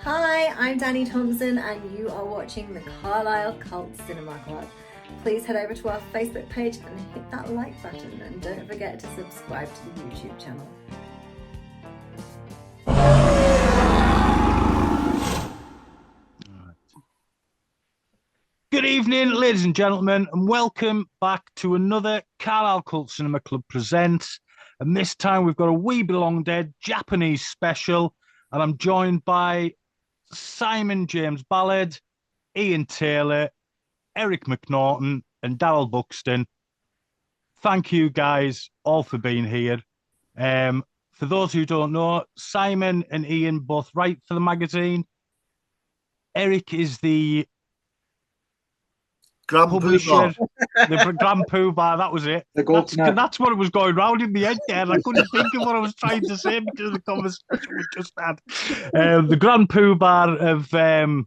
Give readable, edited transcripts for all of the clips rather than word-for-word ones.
Hi, I'm Danny Thompson and you are watching the Carlisle Cult Cinema Club. Please head over to our Facebook page and hit that like button, and don't forget to subscribe to the YouTube channel. Good evening, ladies and gentlemen, and welcome back to another Carlisle Cult Cinema Club Presents. And this time we've got a We Belong Dead Japanese special, and I'm joined by SimonJBallad, Ian Taylor, Eric McNaughton, and Darrell Buxton. Thank you guys all for being here. For those who don't know, Simon and Ian both write for the magazine. Eric is the publisher, the Grand Poobah, that was it. That's what it was going round in my head there. I couldn't think of what I was trying to say because of the conversation we just had. The Grand Poobah of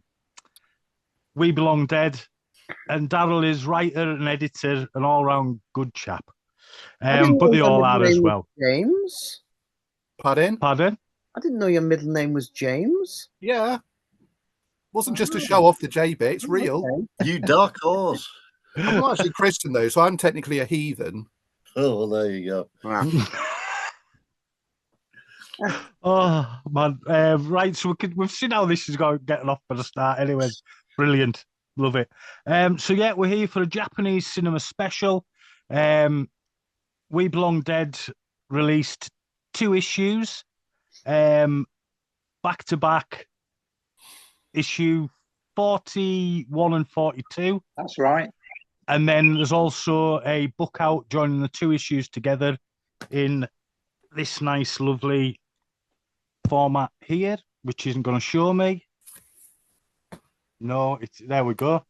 We Belong Dead, and Darrell is writer and editor, an all-round good chap. But they all are as well. James? Pardon? I didn't know your middle name was James. Yeah. Wasn't just to show off the J bit, it's real. Okay. You dark horse. I'm not actually Christian though, so I'm technically a heathen. Oh, well, there you go. Oh man, right. So we've seen how this is going, getting off for the start. Anyway, brilliant, love it. So yeah, we're here for a Japanese cinema special. We Belong Dead released 2 issues, back to back. Issue 41 and 42. That's right. And then there's also a book out joining the 2 issues together in this nice, lovely format here, which isn't going to show me. No, it's there we go.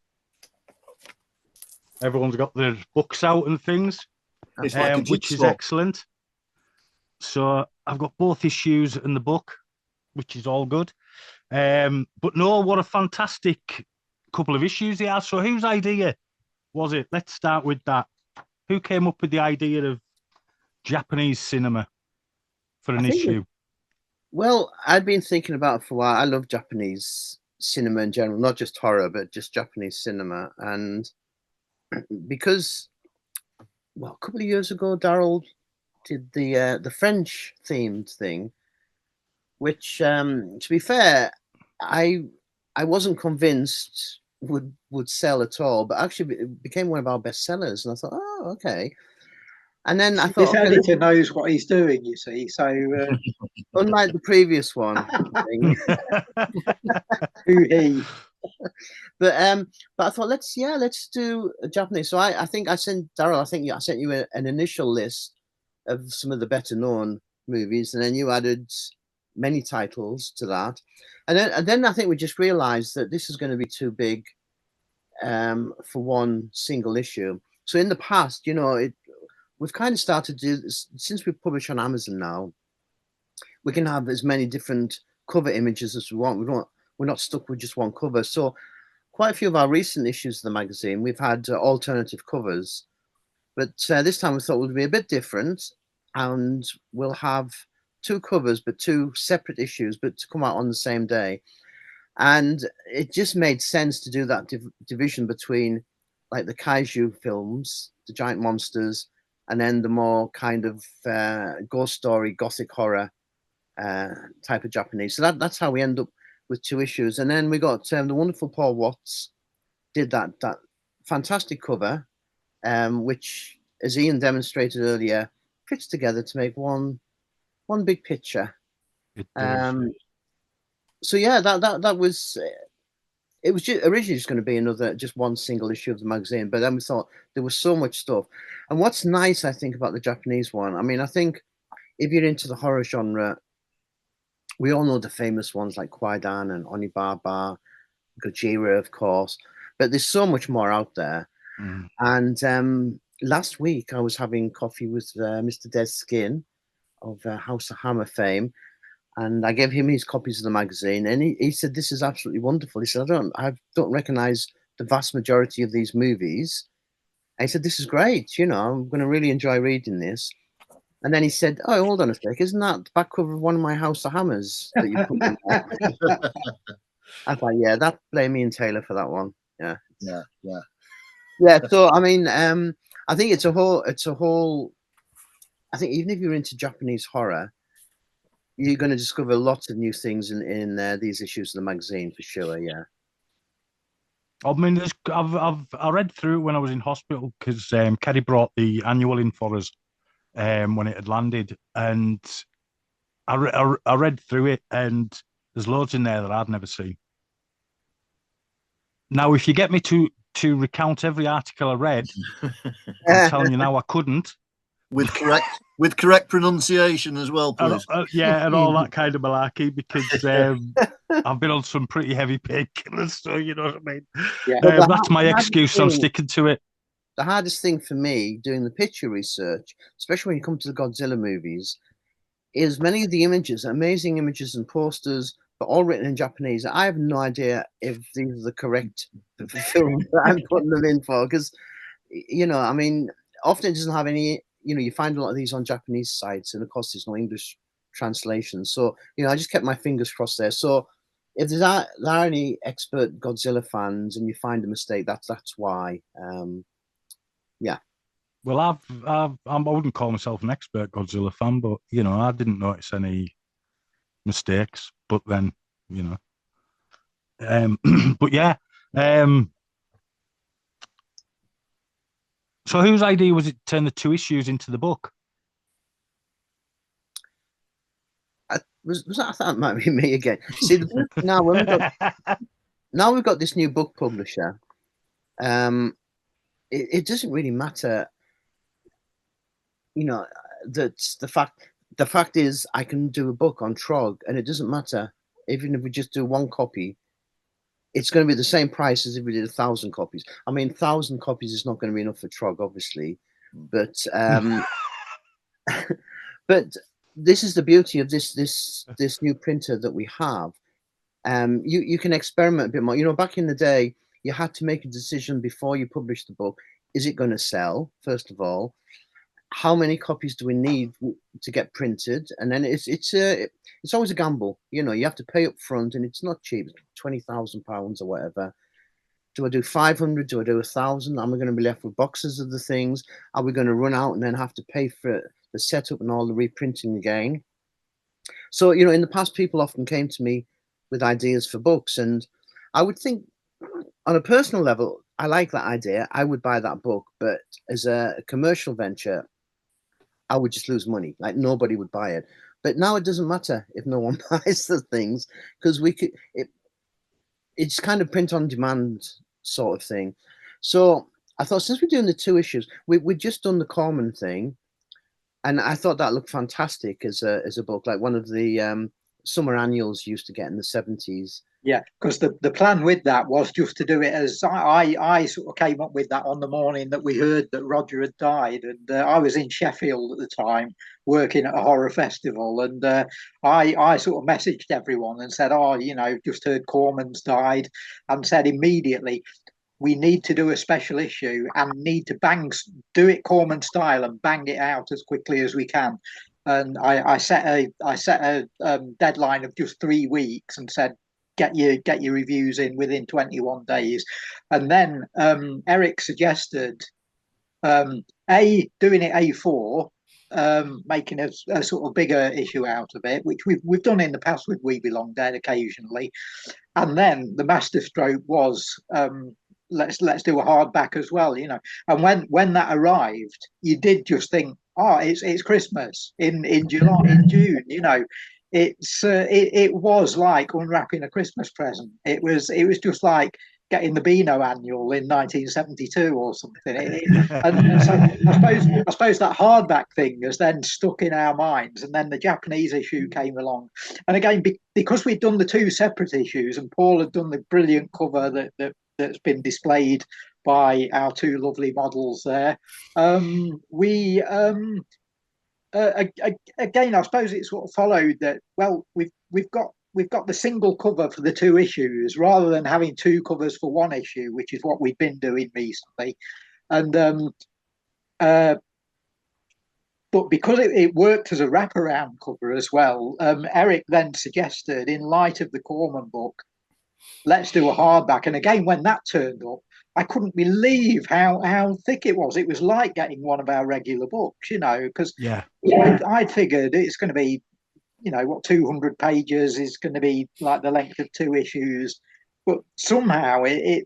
Everyone's got their books out and things, which is excellent. So I've got both issues and the book, which is all good. But no, what a fantastic couple of issues they are. So whose idea was it? Let's start with that. Who came up with the idea of Japanese cinema for an issue? Well, I'd been thinking about it for a while. I love Japanese cinema in general, not just horror, but just Japanese cinema. And because, well, a couple of years ago, Darrell did the French themed thing, which, to be fair, I wasn't convinced would sell at all, but actually it became one of our best sellers, and I thought, oh, okay. And then I thought, this editor knows what he's doing, you see. So unlike the previous one, who he? But I thought let's do a Japanese. So I think I sent Darrell. I sent you an initial list of some of the better known movies, and then you added many titles to that, and then I think we just realized that this is going to be too big for one single issue. So in the past, we've kind of started to do this, since we publish on Amazon now, we can have as many different cover images as we want. We're not stuck with just one cover. So quite a few of our recent issues of the magazine, we've had alternative covers, but this time we thought it would be a bit different, and we'll have 2 covers, but 2 separate issues, but to come out on the same day. And it just made sense to do that division between like the Kaiju films, the giant monsters, and then the more kind of ghost story, gothic horror type of Japanese. So that's how we end up with 2 issues. And then we got the wonderful Paul Watts did that fantastic cover, which, as Ian demonstrated earlier, fits together to make one big picture. So yeah, that was it. Was originally just going to be just one single issue of the magazine, but then we thought there was so much stuff. And what's nice, I think, about the Japanese one, I mean, I think if you're into the horror genre, we all know the famous ones like Kwaidan and Onibaba, Gojira, of course, but there's so much more out there. And last week I was having coffee with Mr. Des Skin of House of Hammer fame, and I gave him his copies of the magazine, and he said, this is absolutely wonderful. He said, I don't recognize the vast majority of these movies. And he said, this is great, I'm going to really enjoy reading this. And then he said, oh, hold on a sec, isn't that the back cover of one of my House of Hammers that you put in there? I thought, yeah, that blame Ian Taylor for that one. Yeah. Yeah, yeah. Yeah. So I mean, I think it's a whole. I think even if you're into Japanese horror, you're going to discover lots of new things in these issues of the magazine for sure. Yeah. I mean, I read through it when I was in hospital because Kerry brought the annual in for us when it had landed, and I read through it, and there's loads in there that I'd never seen. Now, if you get me to recount every article I read, I'm telling you now I couldn't. With correct pronunciation as well, please. Yeah, and all that kind of malarkey, because I've been on some pretty heavy painkillers, so you know what I mean. Yeah. That's my excuse. I'm sticking to it. The hardest thing for me doing the picture research, especially when you come to the Godzilla movies, is many of the images, amazing images and posters, but all written in Japanese. I have no idea if these are the correct films that I'm putting them in for, because, you know, I mean, often it doesn't have any, you know, you find a lot of these on Japanese sites, and of course there's no English translation. So, you know, I just kept my fingers crossed there. So if there are any expert Godzilla fans and you find a mistake, that's why. Yeah. Well, I wouldn't call myself an expert Godzilla fan, but you know, I didn't notice any mistakes. But then, you know, but yeah. So, whose idea was it to turn the 2 issues into the book? Was that? I thought it might be me again. See, now we've got this new book publisher. It doesn't really matter. You know, that's the fact. The fact is, I can do a book on Trog, and it doesn't matter. Even if we just do 1 copy, it's going to be the same price as if we did 1,000 copies. I mean, 1,000 copies is not going to be enough for Trog, obviously, but but this is the beauty of this new printer that we have. You can experiment a bit more. You know, back in the day, you had to make a decision before you published the book. Is it going to sell, first of all? How many copies do we need to get printed? And then it's always a gamble. You know, you have to pay up front, and it's not cheap. £20,000 or whatever. Do I do 500? Do I do 1,000? Am I going to be left with boxes of the things? Are we going to run out and then have to pay for the setup and all the reprinting again? So, you know, in the past, people often came to me with ideas for books, and I would think, on a personal level, I like that idea. I would buy that book, but as a commercial venture, I would just lose money. Like, nobody would buy it. But now it doesn't matter if no one buys the things, because it's kind of print on demand sort of thing. So I thought, since we're doing the 2 issues, we've just done the Corman thing, and I thought that looked fantastic as a book, like one of the summer annuals used to get in the 70s. Yeah, because the plan with that was just to do it as I sort of came up with that on the morning that we heard that Roger had died, and I was in Sheffield at the time working at a horror festival, and I sort of messaged everyone and said, oh, you know, just heard Corman's died, and said immediately, we need to do a special issue and need to do it Corman style and bang it out as quickly as we can. And I set a deadline of just 3 weeks and said, get your reviews in within 21 days. And then Eric suggested doing it A4, making a sort of bigger issue out of it, which we've done in the past with We Belong Dead occasionally. And then the masterstroke was let's do a hardback as well, you know. And when that arrived, you did just think, oh, it's Christmas in July, in June, you know. It was like unwrapping a Christmas present. It was just like getting the Beano annual in 1972 or something. And so I suppose that hardback thing has then stuck in our minds. And then the Japanese issue came along, and again, because we'd done the 2 separate issues, and Paul had done the brilliant cover that's been displayed by our 2 lovely models there. Again, I suppose it sort of followed that, well, we've got the single cover for the 2 issues rather than having 2 covers for 1 issue, which is what we've been doing recently. And but because it worked as a wraparound cover as well, Eric then suggested, in light of the Corman book, let's do a hardback. And again, when that turned up, I couldn't believe how thick it was. It was like getting one of our regular books, because I'd figured it's going to be, 200 pages is going to be like the length of 2 issues, but somehow it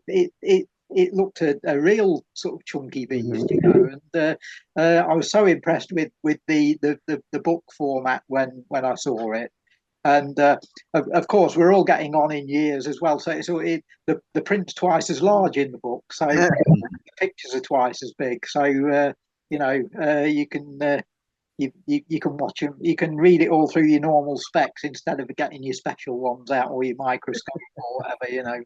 looked a real sort of chunky beast, and I was so impressed with the book format when I saw it. And of course, we're all getting on in years as well. So the print's twice as large in the book. So the pictures are twice as big. So you can you can watch them. You can read it all through your normal specs instead of getting your special ones out or your microscope or whatever.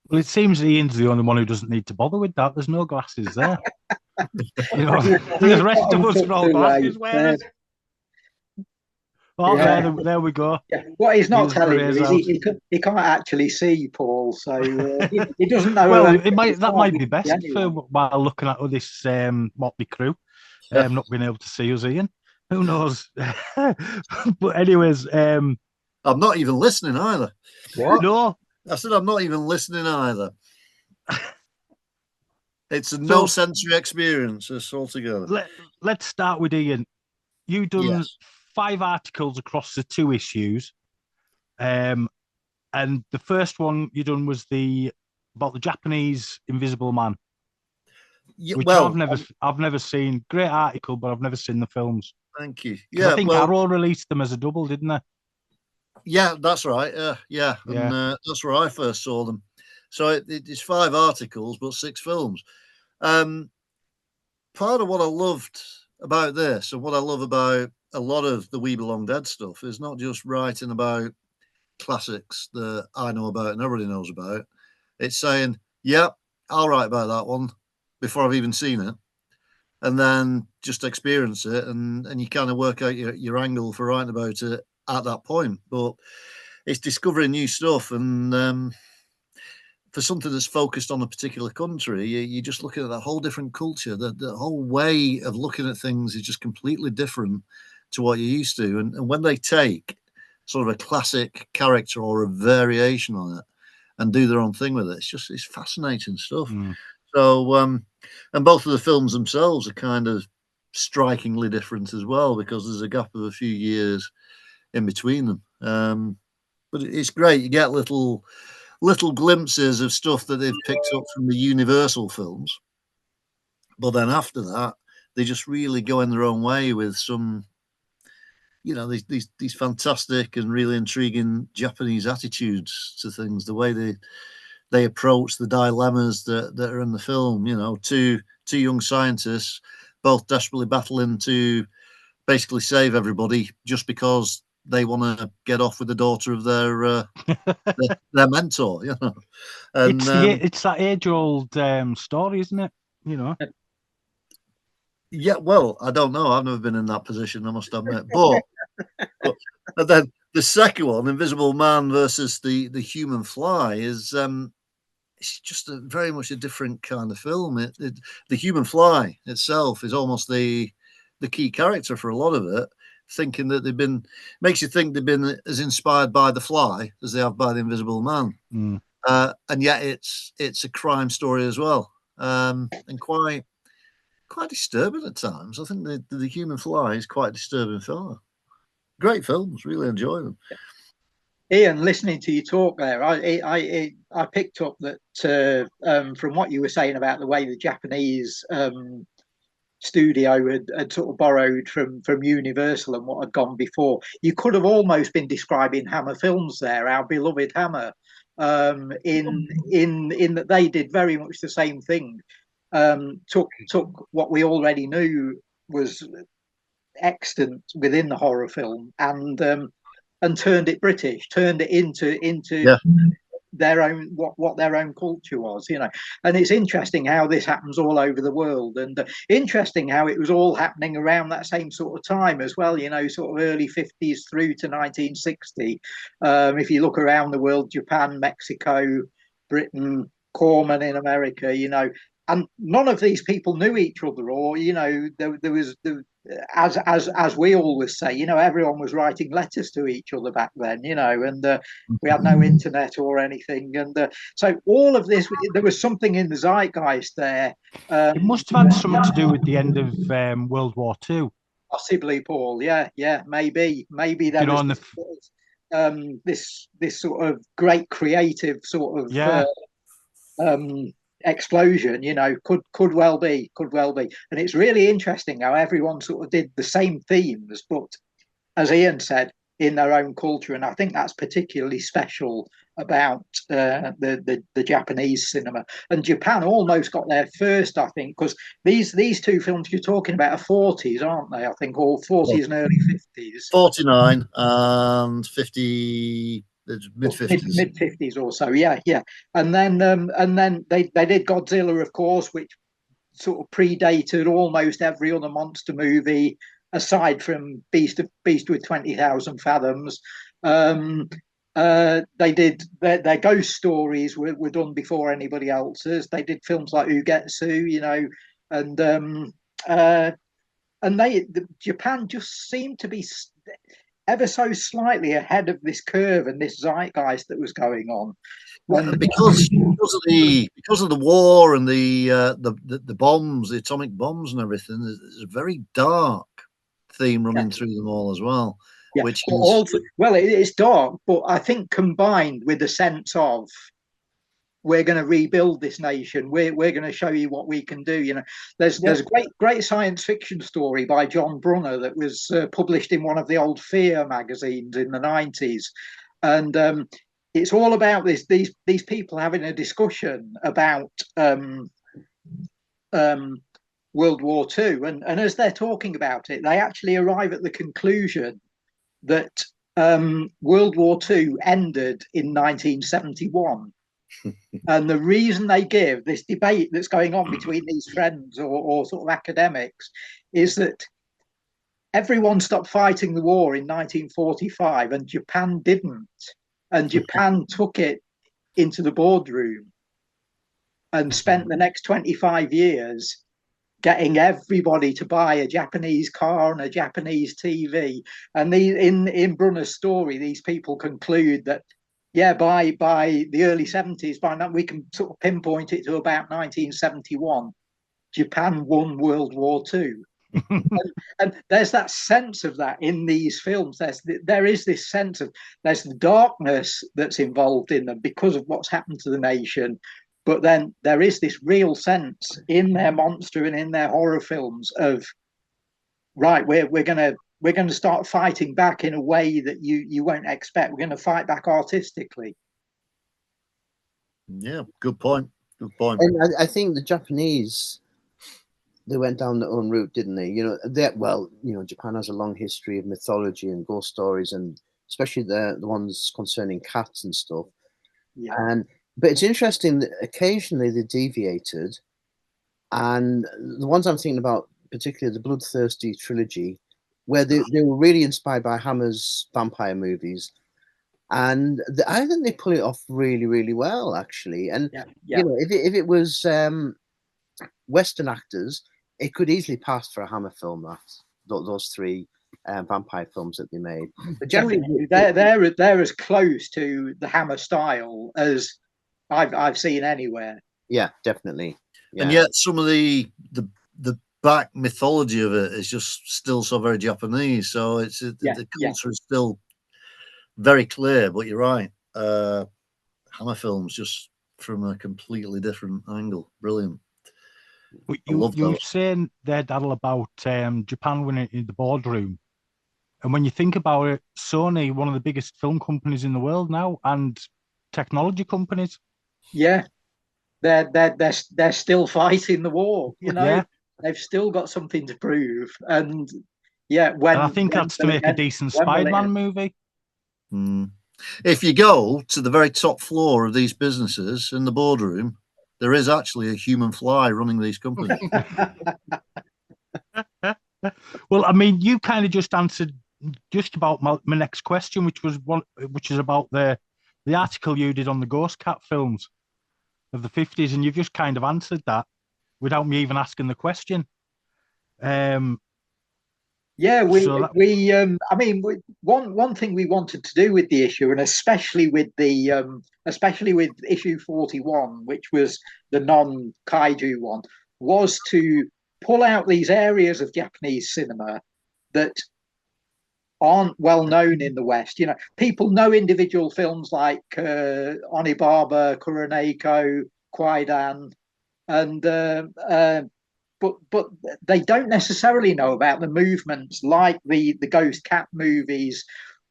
Well, it seems Ian's the only one who doesn't need to bother with that. There's no glasses there. The rest of us are all glasses wearers. Oh, there we go. Yeah. What he's not telling you is he can't actually see Paul, so he doesn't know. Well, that might be best for while looking at this motley crew, not being able to see us, Ian. Who knows? But anyways, I'm not even listening either. What? No, I said I'm not even listening either. It's a no sensory experience altogether. Let's start with Ian. You done 5 articles across the 2 issues, and the first one you done was about the Japanese Invisible Man, which I've never seen. Great article, but I've never seen the films. Thank you. Yeah, I think Arrow released them as a double, didn't they? Yeah, that's right. And that's where I first saw them. So it's 5 articles, but 6 films. Part of what I loved about this, and what I love about a lot of the We Belong Dead stuff, is not just writing about classics that I know about and everybody knows about. It's saying, I'll write about that one before I've even seen it, and then just experience it, and you kind of work out your angle for writing about it at that point. But it's discovering new stuff, and for something that's focused on a particular country, you're just looking at that whole different culture. The whole way of looking at things is just completely different to what you're used to. And when they take sort of a classic character or a variation on it and do their own thing with it, it's fascinating stuff. So, and both of the films themselves are kind of strikingly different as well, because there's a gap of a few years in between them. But it's great. You get little glimpses of stuff that they've picked up from the Universal films, but then after that, they just really go in their own way with some, these fantastic and really intriguing Japanese attitudes to things. The way they approach the dilemmas that are in the film. Two young scientists, both desperately battling to basically save everybody just because they want to get off with the daughter of their mentor, And it's that age-old story, isn't it? Yeah, well, I don't know. I've never been in that position, I must admit. But then the second one, Invisible Man versus the Human Fly, is it's just very much a different kind of film. The Human Fly itself is almost the key character for a lot of it. Thinking that makes you think they've been as inspired by The Fly as they have by the Invisible Man, and yet it's a crime story as well, and quite disturbing at times. I think the Human Fly is quite a disturbing film. Great films, really enjoy them. Ian, listening to you talk there, I picked up that from what you were saying about the way the Japanese studio had sort of borrowed from Universal and what had gone before. You could have almost been describing Hammer Films there, our beloved Hammer, in that they did very much the same thing. Took what we already knew was extant within the horror film and turned it British, turned it into their own what their own culture was, and it's interesting how this happens all over the world, and interesting how it was all happening around that same sort of time as well, sort of early 50s through to 1960. If you look around the world, Japan, Mexico, Britain, Corman in America, and none of these people knew each other, or there as we always say, everyone was writing letters to each other back then, and we had no internet or anything, and so all of this, there was something in the zeitgeist there. It must have had something to do with the end of World War II. Possibly, Paul. Yeah, maybe there was this sort of great creative sort of explosion, could well be, and it's really interesting how everyone sort of did the same themes, but as Ian said, in their own culture, and I think that's particularly special about the Japanese cinema. And Japan almost got there first, I think, because these two films you're talking about are 40s, aren't they? I think all 40s and early 50s. 49 and 50. Mid 50s, mid 50s or so, yeah. And then they did Godzilla, of course, which sort of predated almost every other monster movie aside from Beast with 20,000 Fathoms. They did their ghost stories were done before anybody else's. They did films like Ugetsu, and Japan just seemed to be ever so slightly ahead of this curve and this zeitgeist that was going on. Because of the war and the bombs, the atomic bombs and everything, there's a very dark theme running through them all as well. Yeah. Which it's dark, but I think combined with the sense of we're going to rebuild this nation, we're going to show you what we can do. There's a great science fiction story by John Brunner that was published in one of the old Fear magazines in the 90s, and it's all about these people having a discussion about World War II, and as they're talking about it, they actually arrive at the conclusion that World War II ended in 1971. And the reason they give this debate that's going on between these friends or sort of academics is that everyone stopped fighting the war in 1945 and Japan didn't. And Japan took it into the boardroom and spent the next 25 years getting everybody to buy a Japanese car and a Japanese TV. And in Brunner's story, these people conclude that, by the early 70s, by now we can sort of pinpoint it to about 1971, Japan won World War II. and there's that sense of that in these films. There is this sense of there's the darkness that's involved in them because of what's happened to the nation. But then there is this real sense in their monster and in their horror films of, right, we're going to start fighting back in a way that you won't expect. We're going to fight back artistically. Yeah, good point. And I think the Japanese, they went down their own route, didn't they? Japan has a long history of mythology and ghost stories, and especially the ones concerning cats and stuff. Yeah. But it's interesting that occasionally they deviated, and the ones I'm thinking about, particularly the Bloodthirsty trilogy, where they were really inspired by Hammer's vampire movies, and I think they pull it off really, really well, actually. And if it was Western actors, it could easily pass for a Hammer film. Those three vampire films that they made, but generally they're as close to the Hammer style as I've seen anywhere. Yeah, definitely. Yeah. And yet some of the back mythology of it is just still so very Japanese. So the culture is still very clear. But you're right, Hammer films just from a completely different angle. Brilliant. You were saying there, Darrell, about Japan winning in the boardroom. And when you think about it, Sony, one of the biggest film companies in the world now, and technology companies. Yeah, they're still fighting the war. They've still got something to prove. And I think that's to make a decent Spider-Man movie. If you go to the very top floor of these businesses in the boardroom, there is actually a human fly running these companies. Well, I mean, you kind of just answered just about my next question, which is about the article you did on the Ghost Cat films of the 50s, and you've just kind of answered that without me even asking the question. Yeah, So that- I mean, one thing we wanted to do with the issue, and especially with especially with issue 41, which was the non-kaiju one, was to pull out these areas of Japanese cinema that aren't well known in the West. You know, people know individual films like Onibaba, Kuroneko, Kwaidan, and but they don't necessarily know about the movements like the Ghost Cat movies.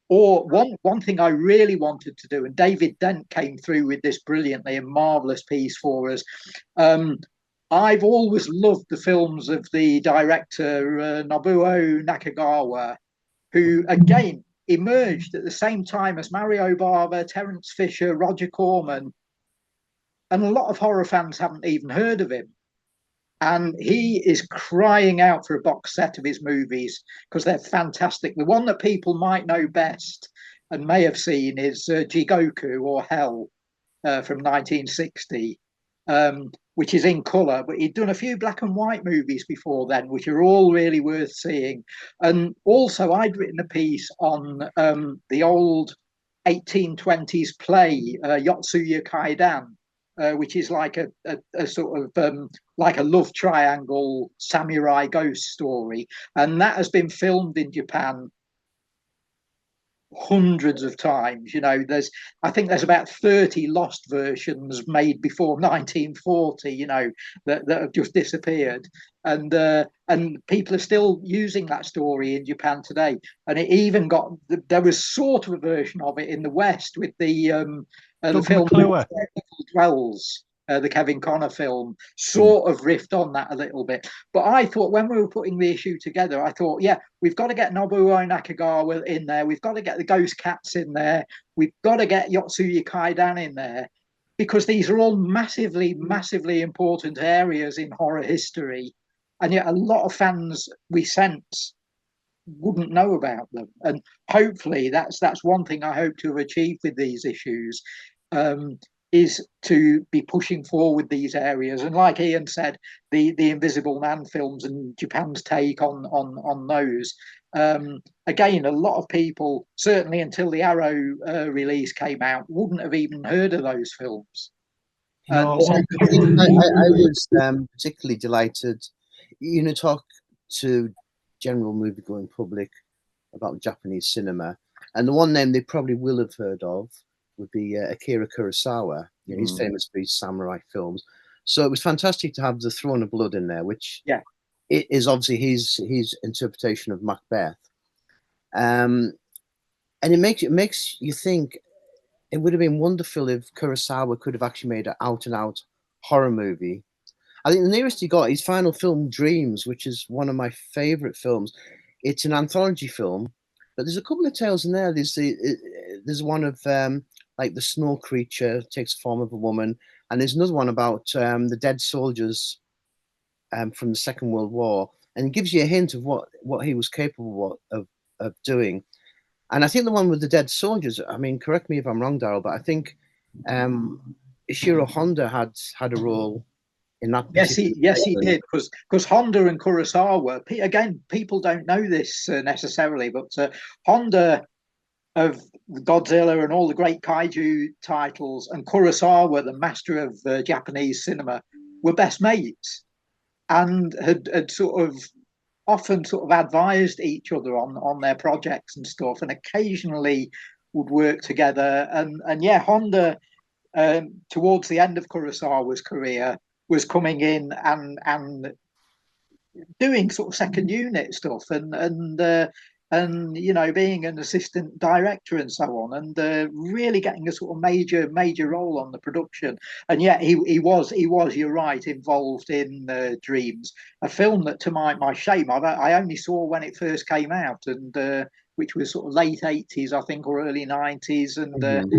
Or one thing I really wanted to do, and David Dent came through with this brilliantly and marvelous piece for us. I've always loved the films of the director Nobuo Nakagawa, who again emerged at the same time as Mario Bava, Terence Fisher, Roger Corman, and a lot of horror fans haven't even heard of him. And he is crying out for a box set of his movies because they're fantastic. The one that people might know best and may have seen is Jigoku or Hell from 1960, which is in colour. But he'd done a few black and white movies before then, which are all really worth seeing. And also, I'd written a piece on the old 1820s play, Yotsuya Kaidan, which is like a sort of like a love triangle samurai ghost story. And that has been filmed in Japan hundreds of times. You know, I think there's about 30 lost versions made before 1940, you know, that have just disappeared. And people are still using that story in Japan today. And it even there was sort of a version of it in the West with the film Dwells, the Kevin Connor film, sort of riffed on that a little bit. But I thought when we were putting the issue together, I thought, yeah, we've got to get Nobuo Nakagawa in there. We've got to get the Ghost Cats in there. We've got to get Yotsuya Kaidan in there, because these are all massively, massively important areas in horror history. And yet a lot of fans, we sense, wouldn't know about them. And hopefully that's one thing I hope to have achieved with these issues, is to be pushing forward these areas. And like Ian said, the Invisible Man films and Japan's take on those. Again, a lot of people, certainly until the Arrow release came out, wouldn't have even heard of those films. I was particularly delighted, you know, talk to general movie-going public about Japanese cinema, and the one name they probably will have heard of would be Akira Kurosawa. You know, he's famous for his samurai films. So it was fantastic to have The Throne of Blood in there, which it is obviously his interpretation of Macbeth. And it makes you think it would have been wonderful if Kurosawa could have actually made an out-and-out horror movie. I think the nearest he got his final film, Dreams, which is one of my favorite films. It's an anthology film, but there's a couple of tales in there. There's one of like the snow creature takes the form of a woman, and there's another one about the dead soldiers from the Second World War, and it gives you a hint of what he was capable of doing. And I think the one with the dead soldiers, I mean, correct me if I'm wrong, Darrell, but I think Ishiro Honda had a role in that. Yes, he did, because Honda and Kurosawa, again, people don't know this necessarily, but Honda of Godzilla and all the great kaiju titles, and Kurosawa, the master of Japanese cinema, were best mates, and had sort of often sort of advised each other on their projects and stuff, and occasionally would work together. And yeah, Honda, towards the end of Kurosawa's career, was coming in and doing sort of second unit stuff, and you know, being an assistant director and so on, and really getting a sort of major role on the production. And yet he was, you're right, involved in Dreams, a film that, to my shame, I only saw when it first came out, and which was sort of late 80s, I think, or early 90s, and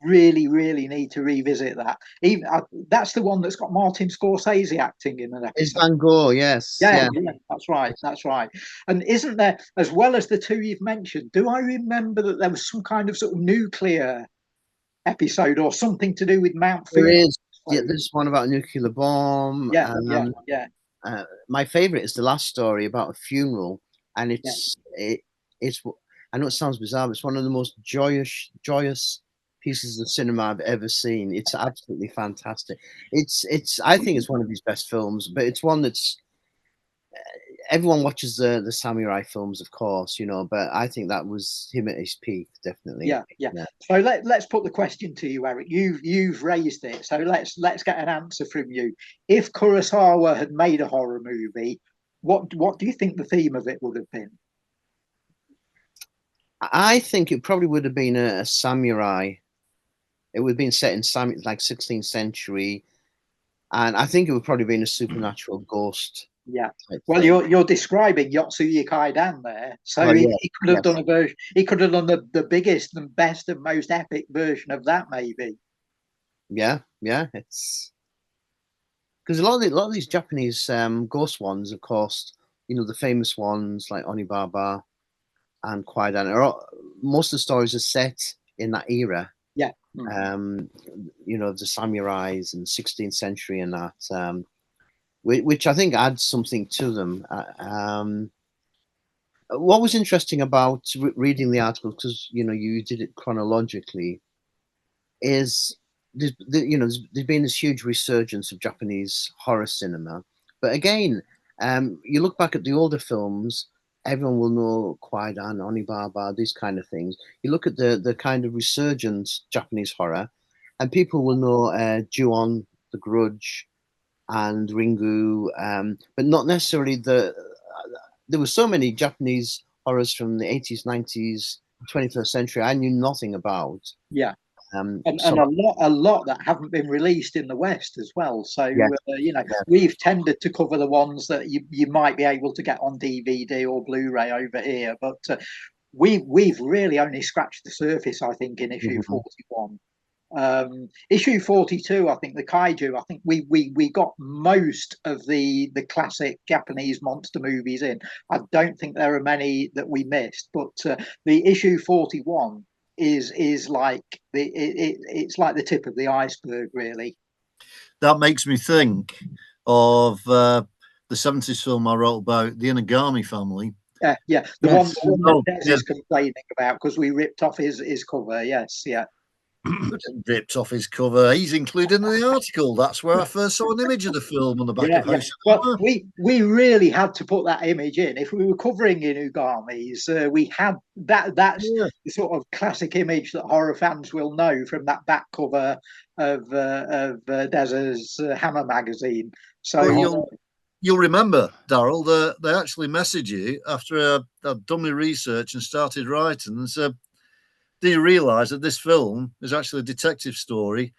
really need to revisit that. Even that's the one that's got Martin Scorsese acting in an episode. It's Van Gogh, yes. Yeah, that's right. And isn't there, as well as the two you've mentioned, do I remember that there was some kind of sort of nuclear episode or something to do with Mount Fuji? There is. Yeah, there's one about a nuclear bomb. Yeah. My favorite is the last story about a funeral, and it's. I know it sounds bizarre, but it's one of the most joyous pieces of cinema I've ever seen. It's absolutely fantastic. I think it's one of his best films, but it's one that's everyone watches the samurai films, of course, but I think that was him at his peak, definitely. Yeah. So let's put the question to you, Eric. You've raised it, so let's get an answer from you. If Kurosawa had made a horror movie, what do you think the theme of it would have been? I think it probably would have been a samurai. It would have been set in 16th century, and I think it would probably been a supernatural ghost. Yeah. Well, you're describing Yotsuya Kaidan there, so he could have done a version. He could have done the biggest and best and most epic version of that, maybe. Yeah. It's because a lot of these Japanese ghost ones, of course, the famous ones like Onibaba and Kwaidan, most of the stories are set in that era. Yeah. The samurais in the 16th century and that, which I think adds something to them. What was interesting about reading the article, because you did it chronologically, is there's been this huge resurgence of Japanese horror cinema. But again, you look back at the older films, everyone will know Kwaidan, Onibaba, these kind of things. You look at the kind of resurgent Japanese horror, and people will know Ju-on, The Grudge, and Ringu, but not necessarily there were so many Japanese horrors from the 80s, 90s, 21st century I knew nothing about. Yeah. And a lot that haven't been released in the West as well. So we've tended to cover the ones that you might be able to get on DVD or Blu-ray over here, but we've really only scratched the surface, I think, in issue 41. Issue 42, I think the Kaiju, I think we got most of the classic Japanese monster movies in. I don't think there are many that we missed, but the issue 41 is like it's like the tip of the iceberg, really. That makes me think of the 70s film I wrote about the Inagami family. The one that Des is complaining about because we ripped off his cover. Yes, yeah. Ripped off his cover. He's included in the article. That's where I first saw an image of the film on the back of House. Well, we really had to put that image in. If we were covering Inugamis, we had that's the sort of classic image that horror fans will know from that back cover of Des's Hammer magazine. So you'll remember, Darrell, they actually messaged you after I'd done my research and started writing and said, do you realise that this film is actually a detective story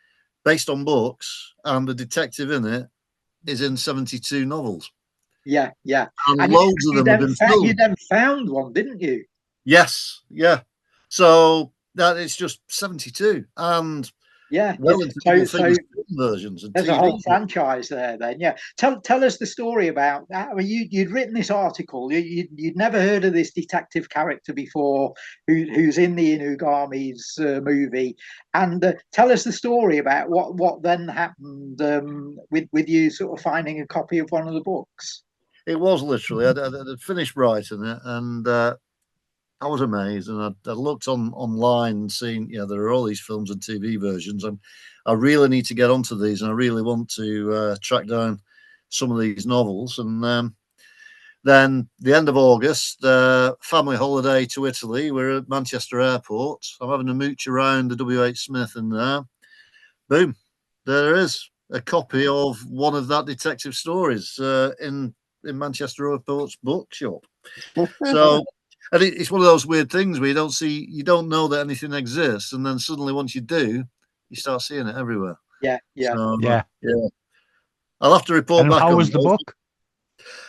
based on books, and the detective in it is in 72 novels? Yeah. And loads of them have been filmed. You then found one, didn't you? Yes, yeah. So that it's just 72, and versions. And there's a whole franchise there. Then, tell us the story about that. I mean, you'd written this article. You'd never heard of this detective character before, who's in the Inugami's movie, and tell us the story about what then happened with you sort of finding a copy of one of the books. It was literally I'd finished writing it, and I was amazed, and I looked online and seen, there are all these films and TV versions, and I really need to get onto these, and I really want to track down some of these novels. And then the end of August, family holiday to Italy. We're at Manchester Airport. I'm having a mooch around the W.H. Smith, and boom, there is a copy of one of that detective stories in Manchester Airport's bookshop. So. And it's one of those weird things where you don't know that anything exists, and then suddenly once you do, you start seeing it everywhere. Yeah. I'll have to report back. How was the book?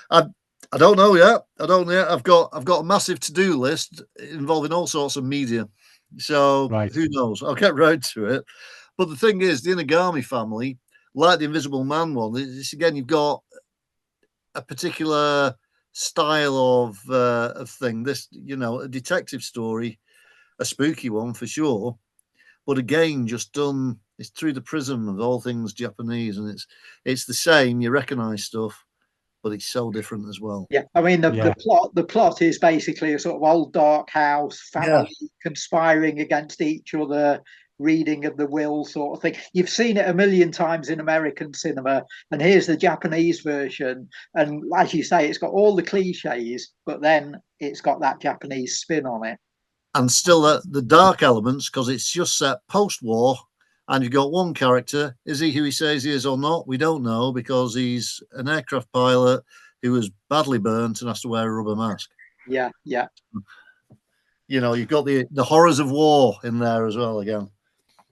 I don't know yet. I've got a massive to-do list involving all sorts of media. So Who knows? I'll get round to it. But the thing is, the Inagami family, like the Invisible Man one, it's again, you've got a particular style of thing. This, a detective story, a spooky one for sure, but again, just done. It's through the prism of all things Japanese, and it's the same. You recognise stuff, but it's so different as well. Yeah, I mean the plot is basically a sort of old dark house, family conspiring against each other, reading of the will sort of thing. You've seen it a million times in American cinema, and here's the Japanese version. And as you say, it's got all the cliches, but then it's got that Japanese spin on it. And still the dark elements, because it's just set post-war, and you've got one character. Is he who he says he is or not? We don't know, because he's an aircraft pilot who was badly burnt and has to wear a rubber mask. Yeah. You know, you've got the horrors of war in there as well again.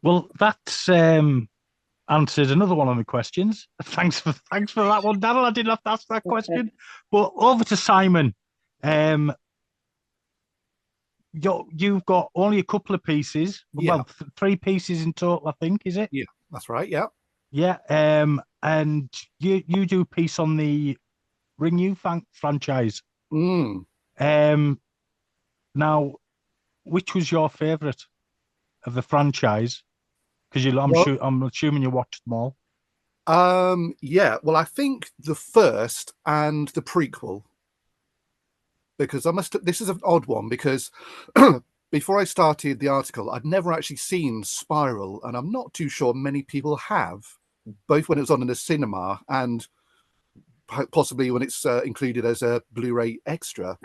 Well, that's answered another one of my questions. Thanks for that one, Darrell. I didn't have to ask that question. But over to Simon. You've got only a couple of pieces. Yeah. Well, 3 pieces in total, I think, is it? Yeah, that's right. Yeah. Yeah. And you do a piece on the Ringu franchise. Now, which was your favourite of the franchise? Because I'm assuming you watched them all. Yeah. Well, I think the first and the prequel, because this is an odd one, because before I started the article, I'd never actually seen Spiral, and I'm not too sure many people have, both when it was on in the cinema and possibly when it's included as a Blu-ray extra.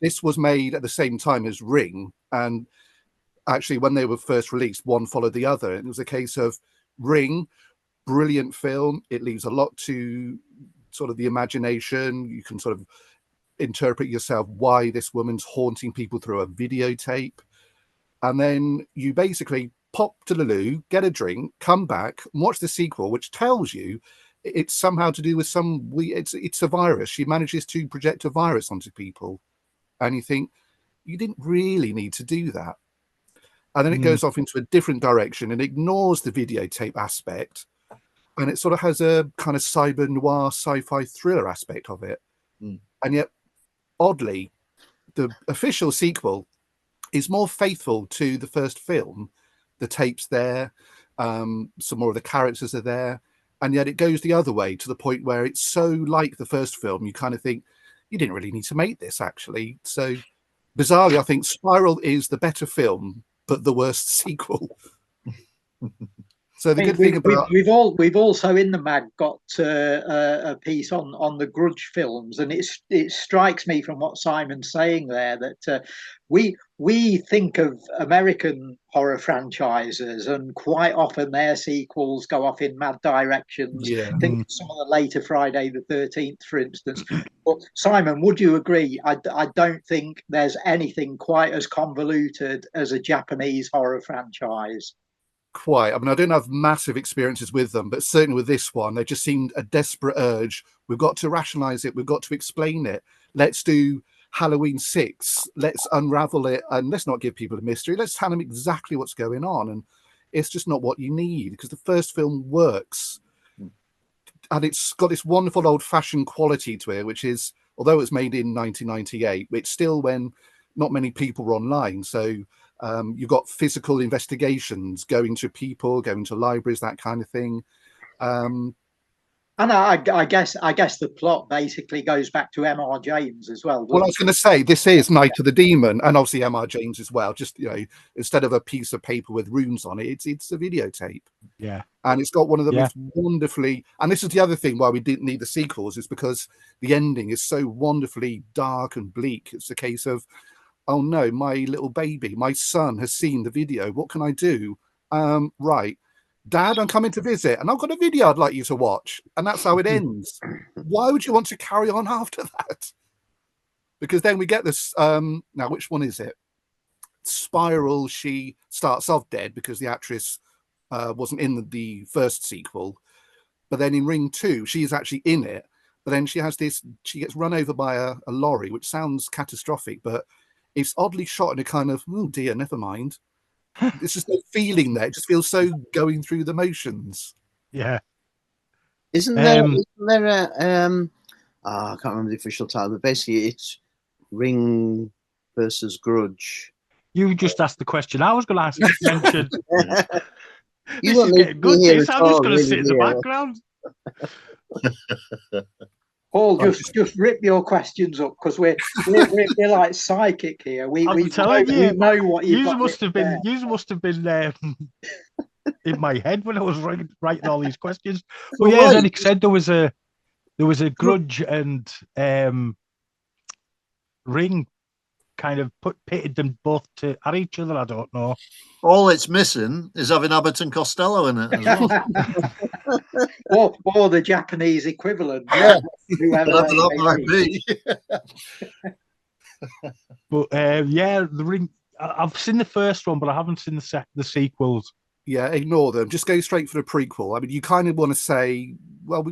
This was made at the same time as Ring, and actually when they were first released, one followed the other. And it was a case of Ring, brilliant film. It leaves a lot to sort of the imagination. You can sort of interpret yourself why this woman's haunting people through a videotape. And then you basically pop to the loo, get a drink, come back, and watch the sequel, which tells you it's somehow to do with it's a virus. She manages to project a virus onto people. And you think, you didn't really need to do that. And then it goes off into a different direction and ignores the videotape aspect. And it sort of has a kind of cyber noir sci-fi thriller aspect of it. And yet, oddly, the official sequel is more faithful to the first film. The tape's there, some more of the characters are there, and yet it goes the other way to the point where it's so like the first film, you kind of think, you didn't really need to make this, actually. So, bizarrely, I think Spiral is the better film, but the worst sequel. So the good thing about we've also in the mag got a piece on the Grudge films, and it strikes me from what Simon's saying there that we think of American horror franchises, and quite often their sequels go off in mad directions. Yeah. Think of some of the later Friday the 13th, for instance. But Simon, would you agree? I don't think there's anything quite as convoluted as a Japanese horror franchise. Quite. I mean, I don't have massive experiences with them, but certainly with this one, they just seemed a desperate urge. We've got to rationalize it. We've got to explain it. Let's do Halloween 6. Let's unravel it, and let's not give people a mystery. Let's tell them exactly what's going on. And it's just not what you need, because the first film works. And it's got this wonderful old-fashioned quality to it, which is, although it was made in 1998, it's still when not many people were online. So you've got physical investigations, going to people, going to libraries, that kind of thing. And I guess the plot basically goes back to M.R. James as well. Well, I was going to say, this is Night of the Demon, and obviously M.R. James as well. Just, instead of a piece of paper with runes on it, it's a videotape. Yeah. And it's got one of the most wonderfully, and this is the other thing why we didn't need the sequels, is because the ending is so wonderfully dark and bleak. It's a case of, oh no, my little baby, my son has seen the video. What can I do? Right. Dad, I'm coming to visit, and I've got a video I'd like you to watch. And that's how it ends. Why would you want to carry on after that? Because then we get this, now which one is it? Spiral, she starts off dead because the actress wasn't in the first sequel. But then in Ring 2, she's actually in it. But then she gets run over by a lorry, which sounds catastrophic, but it's oddly shot in a kind of, oh dear, never mind. It's just no feeling there. It just feels so going through the motions. Yeah. Isn't there a I can't remember the official title, but basically it's Ring versus Grudge. You just asked the question. I was going to ask you to mention. You this is getting good. I'm just going to sit in the background. Paul, just rip your questions up, because we're like psychic here. We know what you've got. You must have been in my head when I was writing all these questions. Well, yeah, as Eric said, there was a grudge, and Ring kind of pitted them both at each other. I don't know. All it's missing is having Abbott and Costello in it as well. or the Japanese equivalent. Yeah, whoever that might be. But the Ring. I've seen the first one, but I haven't seen the sequels. Yeah, ignore them. Just go straight for the prequel. I mean, you kind of want to say, well,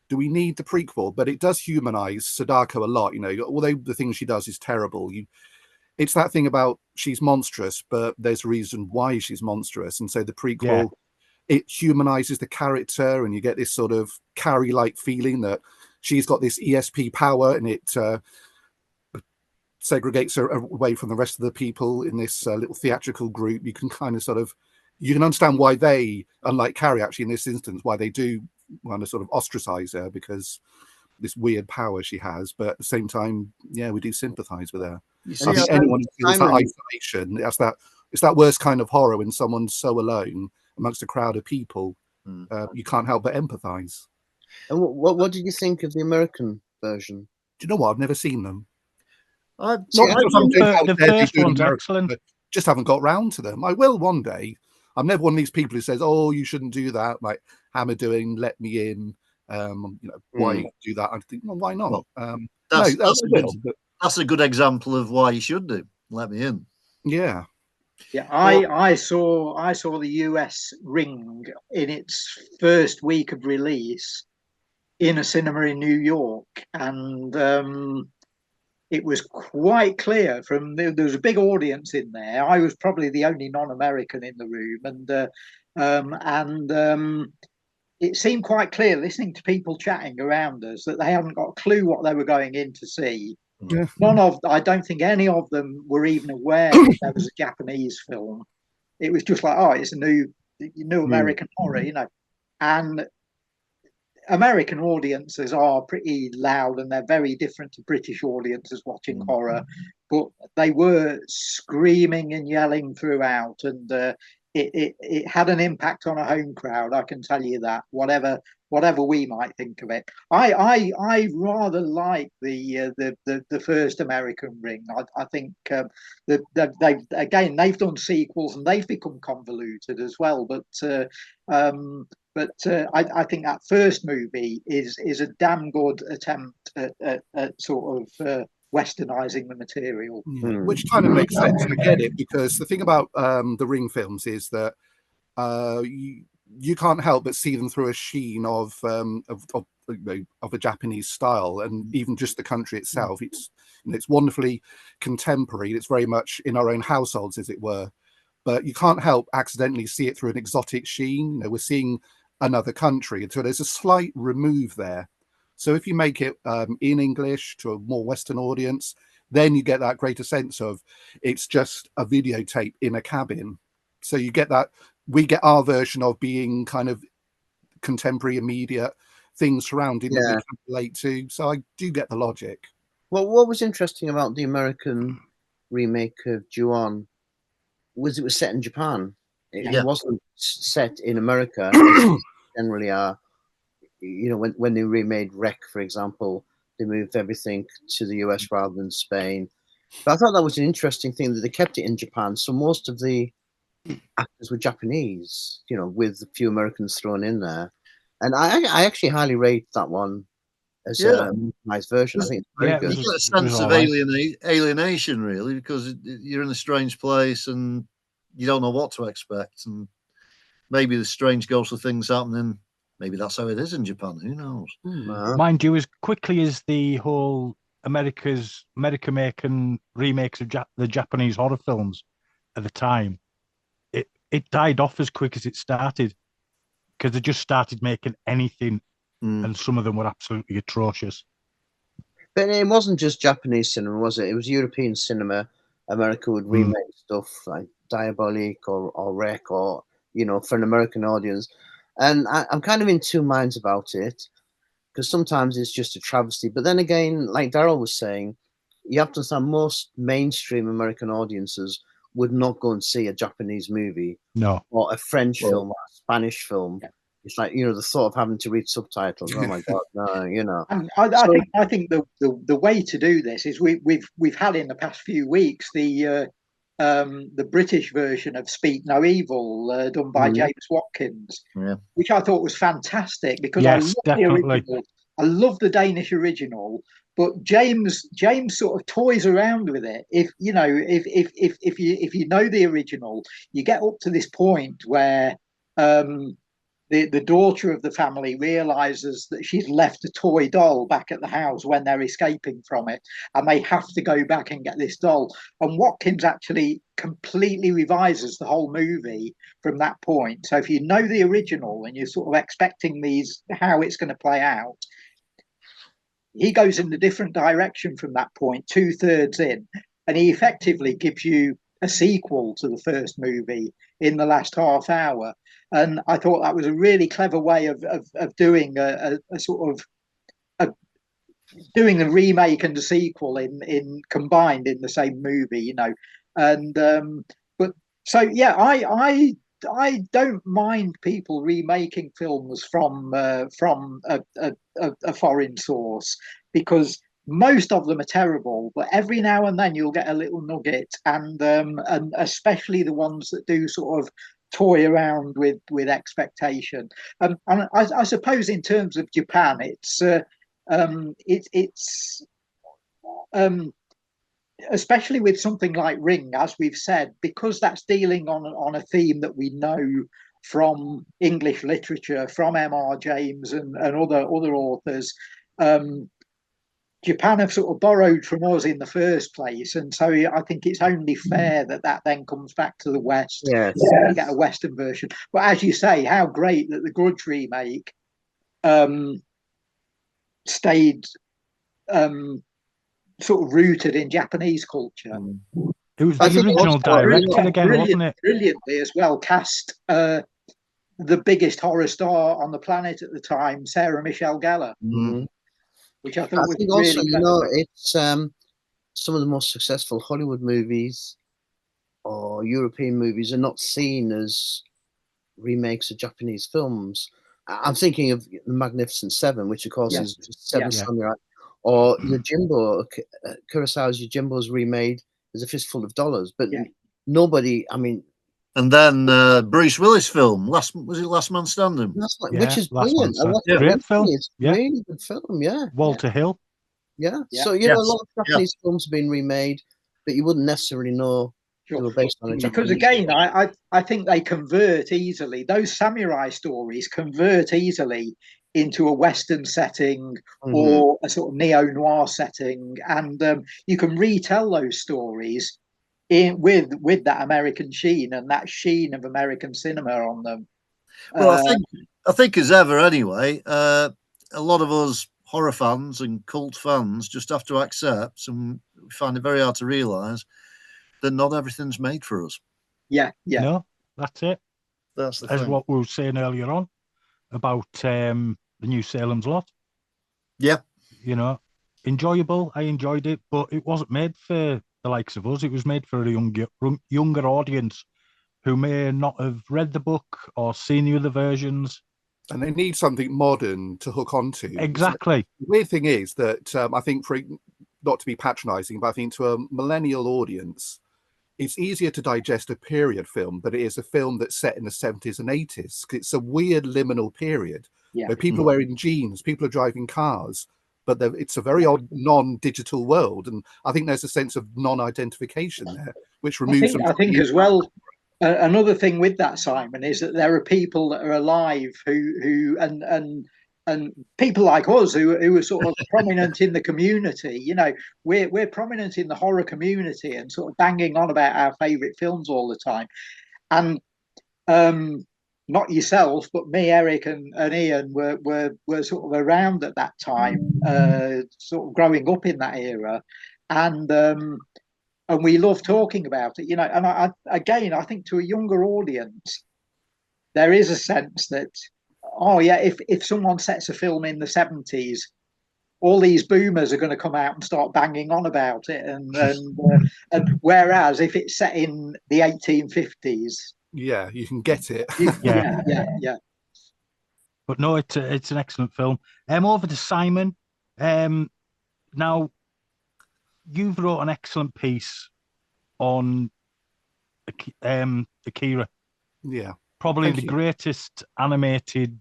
do we need the prequel? But it does humanize Sadako a lot. You know, although the thing she does is terrible, it's that thing about she's monstrous, but there's a reason why she's monstrous. And so the prequel, it humanizes the character, and you get this sort of Carrie-like feeling that she's got this ESP power, and it segregates her away from the rest of the people in this little theatrical group. You can kind of you can understand why they, unlike Carrie actually in this instance, why they do want to sort of ostracize her, because this weird power she has. But at the same time, yeah, we do sympathize with her. I think anyone who feels that isolation, it's that worst kind of horror when someone's so alone amongst a crowd of people. You can't help but empathize. And what did you think of the American version? Do you know what? I've never seen them. The first one's excellent. Just haven't got round to them. I will one day. I'm never one of these people who says, "Oh, you shouldn't do that." Like Hammer doing, "Let Me In." Why do that? I think, well, why not? That's a good example of why you should do. Let Me In. Yeah. Yeah, I saw the US Ring in its first week of release in a cinema in New York, and it was quite clear there was a big audience in there. I was probably the only non-American in the room, and it seemed quite clear, listening to people chatting around us, that they hadn't got a clue what they were going in to see. Yeah. I don't think any of them were even aware that there was a Japanese film. It was just like, oh, it's a new American horror, you know. And American audiences are pretty loud, and they're very different to British audiences watching horror, but they were screaming and yelling throughout, and it had an impact on a home crowd, I can tell you that, whatever we might think of it. I rather like the first American Ring. I think they've done sequels, and they've become convoluted as well, but I think that first movie is a damn good attempt at sort of westernizing the material. Which kind of makes sense. I get it, because the thing about the Ring films is that you can't help but see them through a sheen of a Japanese style, and even just the country itself. It's wonderfully contemporary. It's very much in our own households, as it were. But you can't help accidentally see it through an exotic sheen. We're seeing another country, and so there's a slight remove there. So if you make it in English to a more Western audience, then you get that greater sense of it's just a videotape in a cabin. So you get that. We get our version of being kind of contemporary, immediate things surrounding that we can relate to. So I do get the logic. Well, what was interesting about the American remake of Ju-On was it was set in Japan. It wasn't set in America. Generally are, when they remade Wreck, for example, they moved everything to the US rather than Spain. But I thought that was an interesting thing that they kept it in Japan. So most of the actors were Japanese, with a few Americans thrown in there. And I actually highly rate that one as a nice version. I think it's very good. You get a sense of alienation, really, because you're in a strange place and you don't know what to expect. And maybe the strange ghostly things happening. Maybe that's how it is in Japan. Who knows? Mind you, as quickly as the whole American remakes of the Japanese horror films at the time, it died off as quick as it started, because they just started making anything, and some of them were absolutely atrocious. But it wasn't just Japanese cinema, was it? It was European cinema. America would remake stuff like Diabolique or Wreck, or for an American audience. And I'm kind of in two minds about it. because sometimes it's just a travesty. But then again, like Darrell was saying, you have to understand most mainstream American audiences would not go and see a Japanese movie or a French film or a Spanish film. Yeah. It's like, the thought of having to read subtitles. Oh my God, no, And I think the way to do this is we've had in the past few weeks the British version of Speak No Evil done by James Watkins, which I thought was fantastic because I love the original. I love the Danish original, but James sort of toys around with it. If you know the original, you get up to this point where the daughter of the family realizes that she's left a toy doll back at the house when they're escaping from it, and they have to go back and get this doll. And Watkins actually completely revises the whole movie from that point. So if you know the original and you're sort of expecting how it's going to play out, he goes in a different direction from that point, 2/3 in, and he effectively gives you a sequel to the first movie in the last half hour. And I thought that was a really clever way of doing a sort of doing a remake and a sequel in combined in the same movie, And but so yeah, I don't mind people remaking films from a foreign source, because most of them are terrible, but every now and then you'll get a little nugget, and especially the ones that do sort of toy around with expectation. And I suppose in terms of Japan, it's especially with something like Ring, as we've said, because that's dealing on a theme that we know from English literature, from M.R. James and other authors. Japan have sort of borrowed from us in the first place, and so I think it's only fair that then comes back to the West. Yes. You get a Western version. But as you say, how great that the Grudge remake stayed sort of rooted in Japanese culture. It was the original director again, wasn't it? Brilliantly as well, cast the biggest horror star on the planet at the time, Sarah Michelle Gellar. Which I thought was think really also, it's some of the most successful Hollywood movies or European movies are not seen as remakes of Japanese films. I'm thinking of The Magnificent Seven, which of course is just Seven Samurai, or Yojimbo, Kurosawa's Yojimbo's remade as A Fistful of Dollars, but nobody, I mean. And then Bruce Willis film, Last Man Standing, which is brilliant. Great film. It's really good film. Walter Hill. So a lot of Japanese films have been remade, but you wouldn't necessarily know they were based on a Japanese. Because again, I think they convert easily. Those samurai stories convert easily into a Western setting or a sort of neo-noir setting, and you can retell those stories with that American sheen and that sheen of American cinema on them. Well, I think as ever anyway, a lot of us horror fans and cult fans just have to accept, and we find it very hard to realise, that not everything's made for us. No, that's it. That's the As thing. what we were saying earlier on about the New Salem's Lot. Enjoyable. I enjoyed it, but it wasn't made for the likes of us. It was made for a younger audience who may not have read the book or seen the other versions. And they need something modern to hook onto. Exactly. So the weird thing is that I think, not to be patronising, but I think to a millennial audience, it's easier to digest a period film than it is a film that's set in the 70s and 80s. It's a weird liminal period where people are wearing jeans, people are driving cars, but it's a very odd non-digital world, and I think there's a sense of non-identification there, which removes. I think as well. Another thing with that, Simon, is that there are people that are alive who and people like us who are sort of prominent in the community. We're prominent in the horror community and sort of banging on about our favourite films all the time, and not yourself, but me, Eric, and Ian were sort of around at that time, sort of growing up in that era, and we love talking about it, And I think to a younger audience, there is a sense that oh yeah, if someone sets a film in the 70s, all these boomers are going to come out and start banging on about it, and whereas if it's set in the 1850s, yeah, you can get it. yeah. But no, it's an excellent film. Over to Simon. Now, you've wrote an excellent piece on Akira. Yeah, probably Thank the you. greatest animated,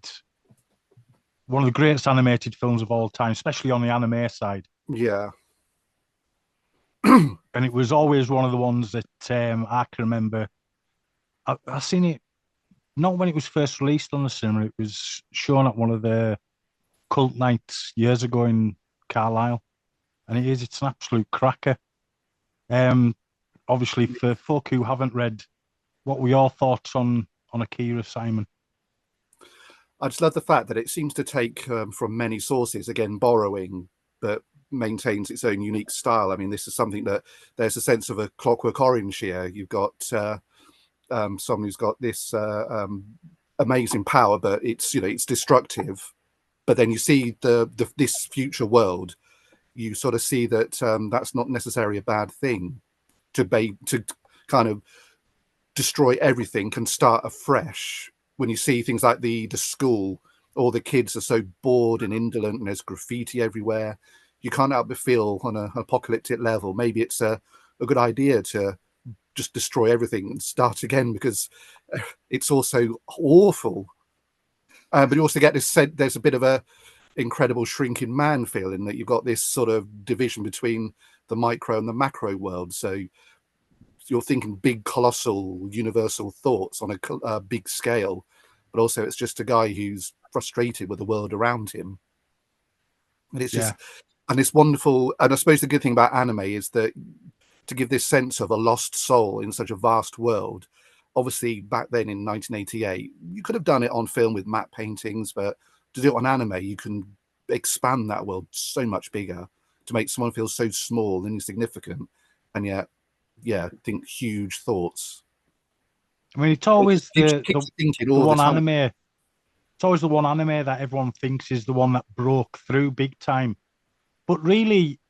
one of the greatest animated films of all time, especially on the anime side. Yeah. And it was always one of the ones that I can remember. I seen it not when it was first released on the cinema. It was shown at one of the cult nights years ago in Carlisle, and it's an absolute cracker. Obviously, for folk who haven't read, what were your thoughts on Akira, Simon? I just love the fact that it seems to take from many sources, again, borrowing, but maintains its own unique style. I mean, this is something that there's a sense of a Clockwork Orange here. You've got someone who's got this amazing power, but it's destructive. But then you see this future world, you sort of see that that's not necessarily a bad thing. To kind of destroy everything, can start afresh. When you see things like the school, all the kids are so bored and indolent, and there's graffiti everywhere, you can't help but feel on an apocalyptic level, maybe it's a good idea to just destroy everything and start again, because it's also awful. But you also get this, there's a bit of a incredible shrinking man feeling, that you've got this sort of division between the micro and the macro world. So you're thinking big, colossal, universal thoughts on a big scale, but also it's just a guy who's frustrated with the world around him. And it's just, and it's wonderful. And I suppose the good thing about anime is that to give this sense of a lost soul in such a vast world, obviously back then in 1988, you could have done it on film with matte paintings, but to do it on anime, you can expand that world so much bigger to make someone feel so small and insignificant, and yet, I think huge thoughts. I mean, it's always the one time. anime. It's always the one anime that everyone thinks is the one that broke through big time. But really,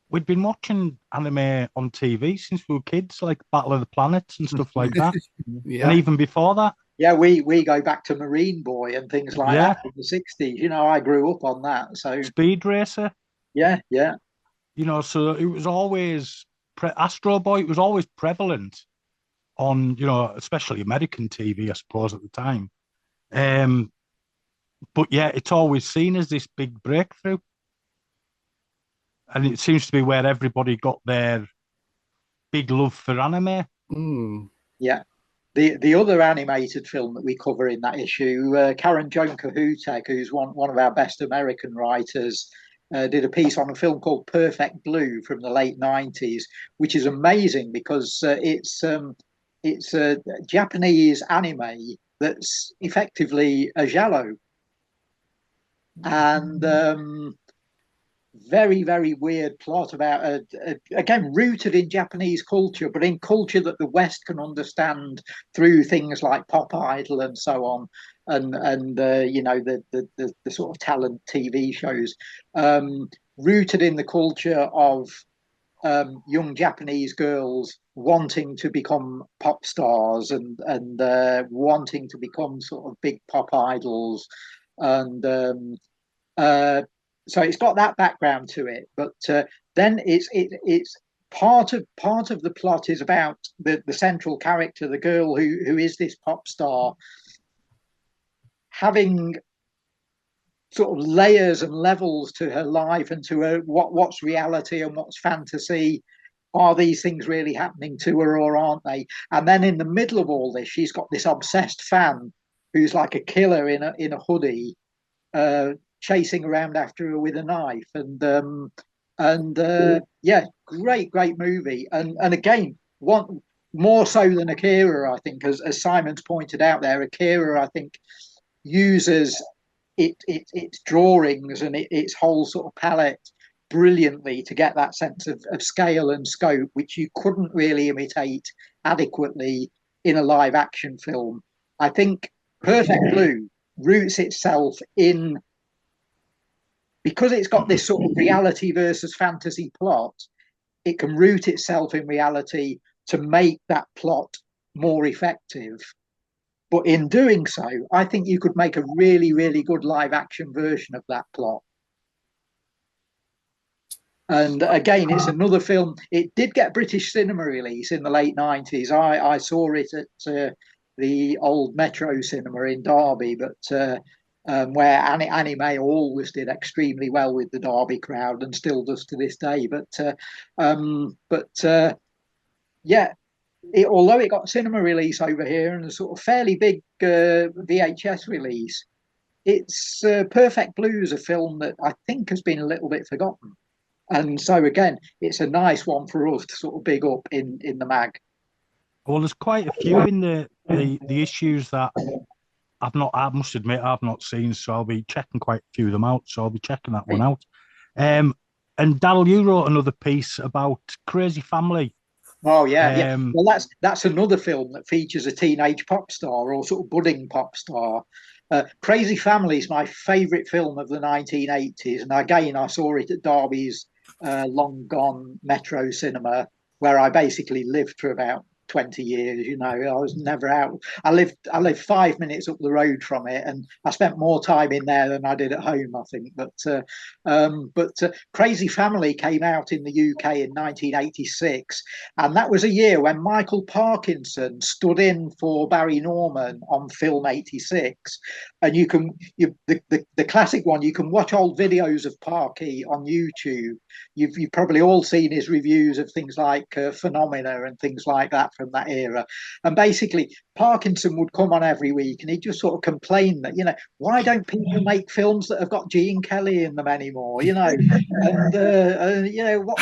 we'd been watching anime on TV since we were kids, like Battle of the Planets and stuff like that. And even before that. Yeah, we go back to Marine Boy and things like that in the 60s. You know, I grew up on that. So Speed Racer. Yeah. You know, so it was always Astro Boy. It was always prevalent on, especially American TV, I suppose, at the time. But yeah, it's always seen as this big breakthrough. And it seems to be where everybody got their big love for anime. Yeah. The other animated film that we cover in that issue, Karen Joan Kahutek, who's one of our best American writers, did a piece on a film called Perfect Blue from the late 90s, which is amazing because it's a Japanese anime that's effectively a giallo. And very, very weird plot about again rooted in Japanese culture, but in culture that the West can understand through things like Pop Idol and so on, and the sort of talent TV shows, rooted in the culture of young Japanese girls wanting to become pop stars and wanting to become sort of big pop idols, and so it's got that background to it, but then it's part of the plot is about the central character, the girl who is this pop star, having sort of layers and levels to her life and to her what's reality and what's fantasy. Are these things really happening to her or aren't they? And then in the middle of all this, she's got this obsessed fan who's like a killer in a hoodie, chasing around after her with a knife, and great movie, and again, one more so than Akira, I think, as Simon's pointed out there, Akira, I think, uses its drawings and its whole sort of palette brilliantly to get that sense of scale and scope, which you couldn't really imitate adequately in a live action film. I think Perfect Blue roots itself in, because it's got this sort of reality versus fantasy plot, it can root itself in reality to make that plot more effective. But in doing so, I think you could make a really, really good live action version of that plot. And again, it's another film. It did get British cinema release in the late 90s. I saw it at the old Metro cinema in Derby, but where anime always did extremely well with the Derby crowd and still does to this day. Yeah, although it got cinema release over here and a sort of fairly big VHS release, it's Perfect Blue is a film that I think has been a little bit forgotten. And so again, it's a nice one for us to sort of big up in the mag. Well, there's quite a few in the issues that I must admit I've not seen, so I'll be checking quite a few of them out. So I'll be checking that one out. And Darrell, you wrote another piece about Crazy Family. Oh yeah. Well, that's another film that features a teenage pop star or sort of budding pop star. Crazy Family is my favourite film of the 1980s, and again I saw it at Derby's long gone Metro cinema, where I basically lived for about 20 years. You know, I was never out. I lived 5 minutes up the road from it, and I spent more time in there than I did at home, I think. But Crazy Family came out in the UK in 1986, and that was a year when Michael Parkinson stood in for Barry Norman on Film 86. And the classic one, you can watch old videos of Parky on YouTube. You've probably all seen his reviews of things like Phenomena and things like that from that era. And basically, Parkinson would come on every week and he'd just sort of complain that, you know, why don't people make films that have got Gene Kelly in them anymore, you know? And you know,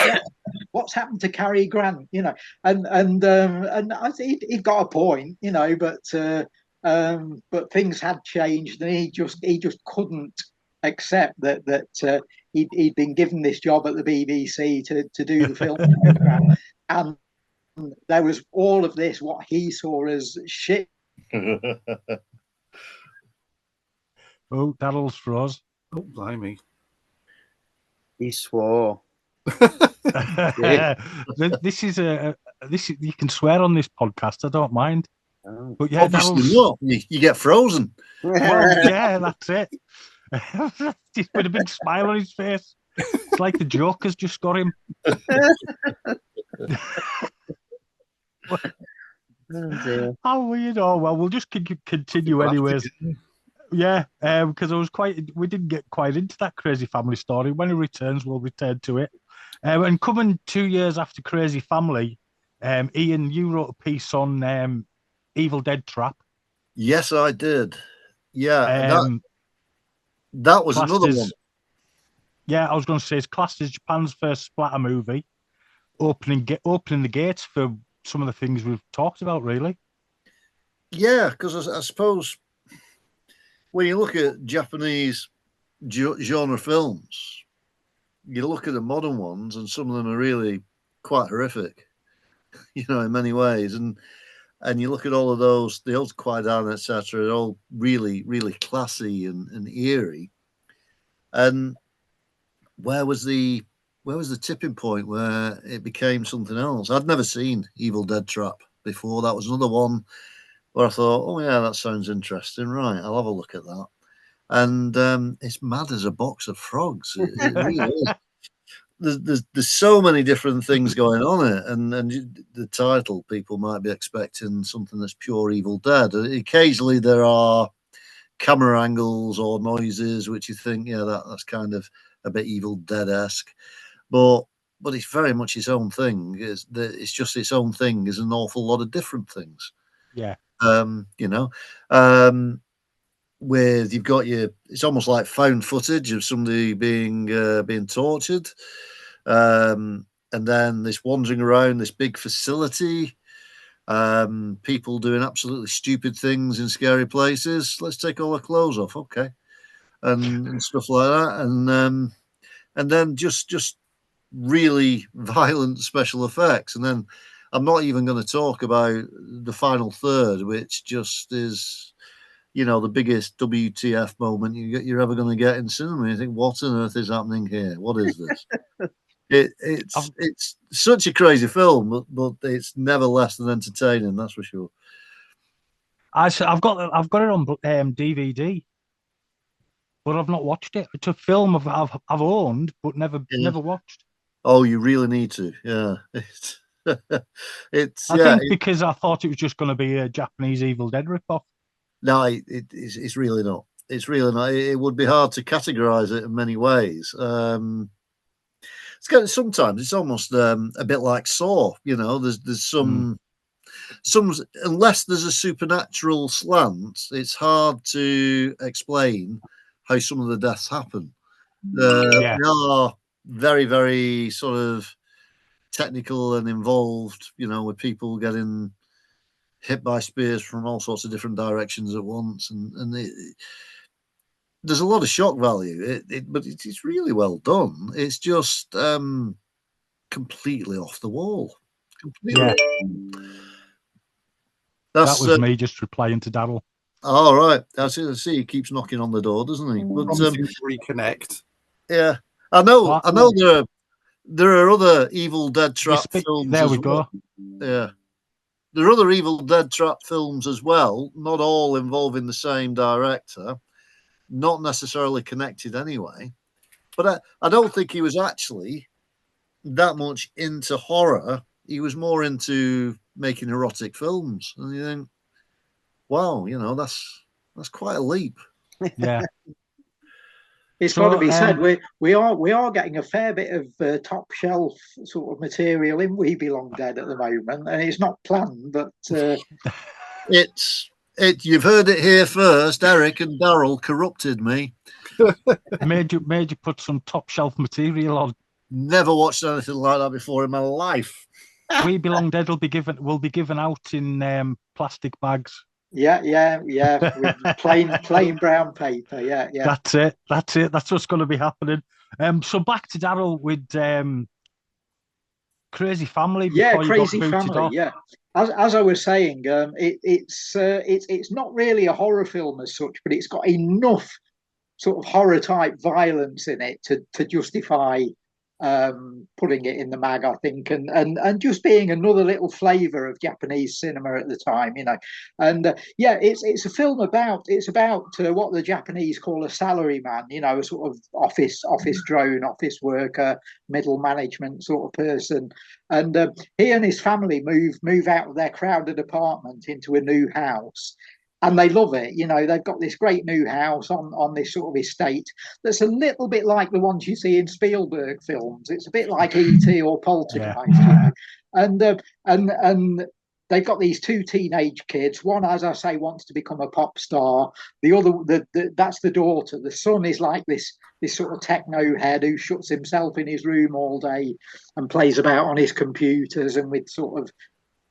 what's happened to Cary Grant, you know? And I think he'd got a point, you know, but things had changed, and he just couldn't accept that he'd been given this job at the BBC to do the film program, and there was all of this what he saw as shit. Oh, Darrell's froze. Oh, blimey! He swore. This is you can swear on this podcast. I don't mind. Oh. But yeah, obviously not. You get frozen. Well, yeah, that's it. He's with a big smile on his face. It's like the Joker's just got him. Oh, dear. How weird. Oh, well, we'll just continue anyways. Yeah, because we didn't get quite into that Crazy Family story. When it returns, we'll return to it. And coming 2 years after Crazy Family, Ian, you wrote a piece on Evil Dead Trap. Yes, I did. Yeah, that was another one. Yeah, I was going to say it's classed as Japan's first splatter movie, opening the gates for some of the things we've talked about, really. Yeah, because I suppose when you look at Japanese genre films, you look at the modern ones, and some of them are really quite horrific, you know, in many ways. And you look at all of those, the old Kwaidan, etc., they're all really, really classy and eerie. And where was the tipping point where it became something else? I'd never seen Evil Dead Trap before. That was another one where I thought, oh yeah, that sounds interesting. Right, I'll have a look at that. And it's mad as a box of frogs. It really is. There's so many different things going on it, and the title, people might be expecting something that's pure Evil Dead. Occasionally there are camera angles or noises which you think, yeah, that's kind of a bit Evil Dead-esque, but it's very much its own thing. It's just its own thing is an awful lot of different things. Yeah. You know, where you've got it's almost like found footage of somebody being tortured, and then this wandering around this big facility, people doing absolutely stupid things in scary places. Let's take all our clothes off, okay, and stuff like that, and then just really violent special effects, and then I'm not even going to talk about the final third, which just is you know, the biggest WTF moment you're ever going to get in cinema. You think, what on earth is happening here? What is this? It's such a crazy film, but it's never less than entertaining. That's for sure. I've got it on DVD, but I've not watched it. It's a film I've owned but never watched. Oh, you really need to. Yeah, I think because I thought it was just going to be a Japanese Evil Dead ripoff. No, it's really not. It's really not. It would be hard to categorize it in many ways. Sometimes it's almost a bit like Saw. You know, there's some unless there's a supernatural slant, it's hard to explain how some of the deaths happen. They are very, very sort of technical and involved, you know, with people getting hit by spears from all sorts of different directions at once, and there's a lot of shock value. But it's really well done. It's just completely off the wall. Completely. That was me just replying to Darrell. All right, I see. He keeps knocking on the door, doesn't he? But reconnect. Yeah, I know. There are other Evil Dead trap films. There we go. Yeah, there are other Evil Dead trap films as well. Not all involving the same director. Not necessarily connected anyway. But I don't think he was actually that much into horror. He was more into making erotic films. And you think, wow, you know, that's quite a leap. Yeah. It's got to be said, we are getting a fair bit of top shelf sort of material in We Belong Dead at the moment, and it's not planned, but you've heard it here first. Eric and Darrell corrupted me. made you put some top shelf material on. Never watched anything like that before in my life. We Belong Dead will be given out in plastic bags. Yeah, with plain brown paper. Yeah. That's it. That's what's going to be happening. So back to Darrell with Crazy Family. Crazy Family. Yeah, as I was saying, it's not really a horror film as such, but it's got enough sort of horror type violence in it to justify putting it in the mag, I think, and just being another little flavour of Japanese cinema at the time, you know. And it's a film about what the Japanese call a salaryman, you know, a sort of office drone, office worker, middle management sort of person. And he and his family move out of their crowded apartment into a new house. And they love it. You know, they've got this great new house on this sort of estate that's a little bit like the ones you see in Spielberg films. It's a bit like E.T. or Poltergeist. Yeah. You know? And they've got these two teenage kids. One, as I say, wants to become a pop star. The other, that's the daughter. The son is like this sort of techno head who shuts himself in his room all day and plays about on his computers, and with sort of,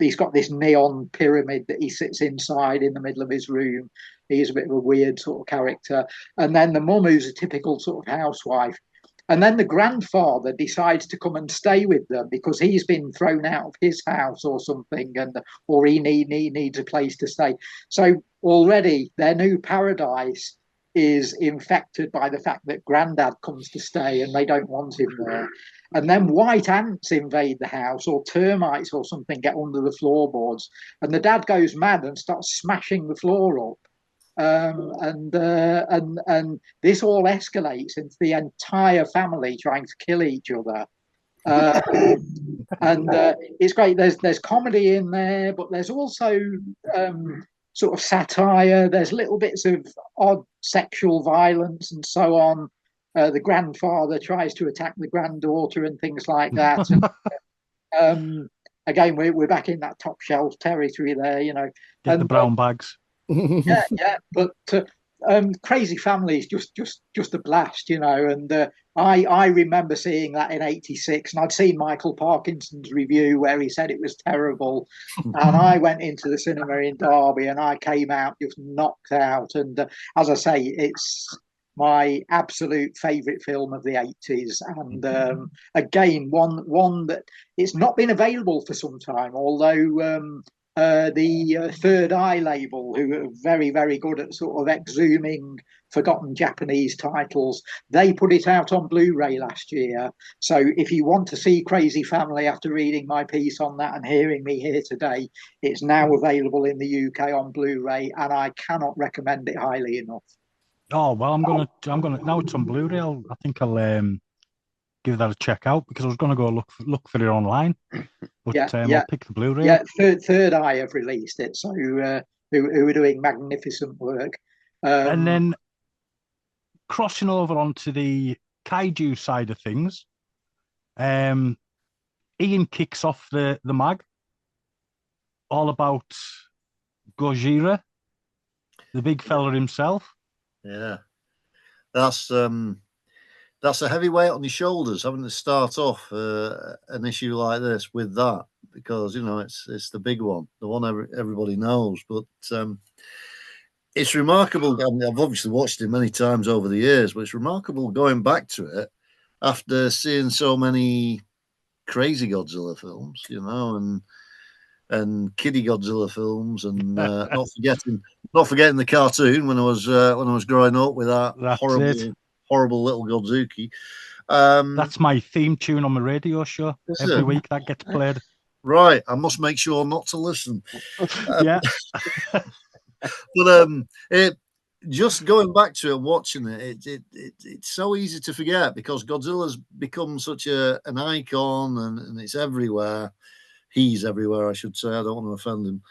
he's got this neon pyramid that he sits inside in the middle of his room. He's a bit of a weird sort of character. And then the mum, who's a typical sort of housewife. And then the grandfather decides to come and stay with them because he's been thrown out of his house or something, or he needs a place to stay. So already their new paradise is infected by the fact that Grandad comes to stay and they don't want him there. And then white ants invade the house, or termites or something get under the floorboards, and the dad goes mad and starts smashing the floor up. And this all escalates into the entire family trying to kill each other. And it's great. There's comedy in there, but there's also sort of satire. There's little bits of odd sexual violence and so on. The grandfather tries to attack the granddaughter and things like that. And, again, we're back in that top shelf territory there, you know. Get the brown bags. Yeah. But Crazy Family is just a blast, you know. And I remember seeing that in '86, and I'd seen Michael Parkinson's review where he said it was terrible. And I went into the cinema in Derby, and I came out just knocked out. And as I say, it's my absolute favourite film of the 80s, and again one that it's not been available for some time, although the Third Eye label, who are very, very good at sort of exhuming forgotten Japanese titles. They put it out on Blu-ray last year. So if you want to see Crazy Family after reading my piece on that and hearing me here today, it's now available in the UK on Blu-ray, and I cannot recommend it highly enough. Oh well, I'm gonna now it's on Blu-ray. I think I'll give that a check out, because I was gonna go look for it online, but I'll pick the Blu-ray. Yeah, Third Eye have released it, so who are doing magnificent work. And then crossing over onto the Kaiju side of things, Ian kicks off the mag, all about Gojira, the big fella himself. Yeah, that's a heavy weight on your shoulders, having to start off an issue like this with that, because it's the big one, the one everybody knows. But it's remarkable. I mean, I've obviously watched it many times over the years, but it's remarkable going back to it after seeing so many crazy Godzilla films, and kiddie Godzilla films, and not forgetting the cartoon when I was growing up with that horrible little Godzuki. That's my theme tune on the radio show every week. That gets played. Right, I must make sure not to listen. Yeah. But just going back to it and watching it's so easy to forget, because Godzilla's become such an icon, and it's everywhere. He's everywhere, I should say. I don't want to offend him.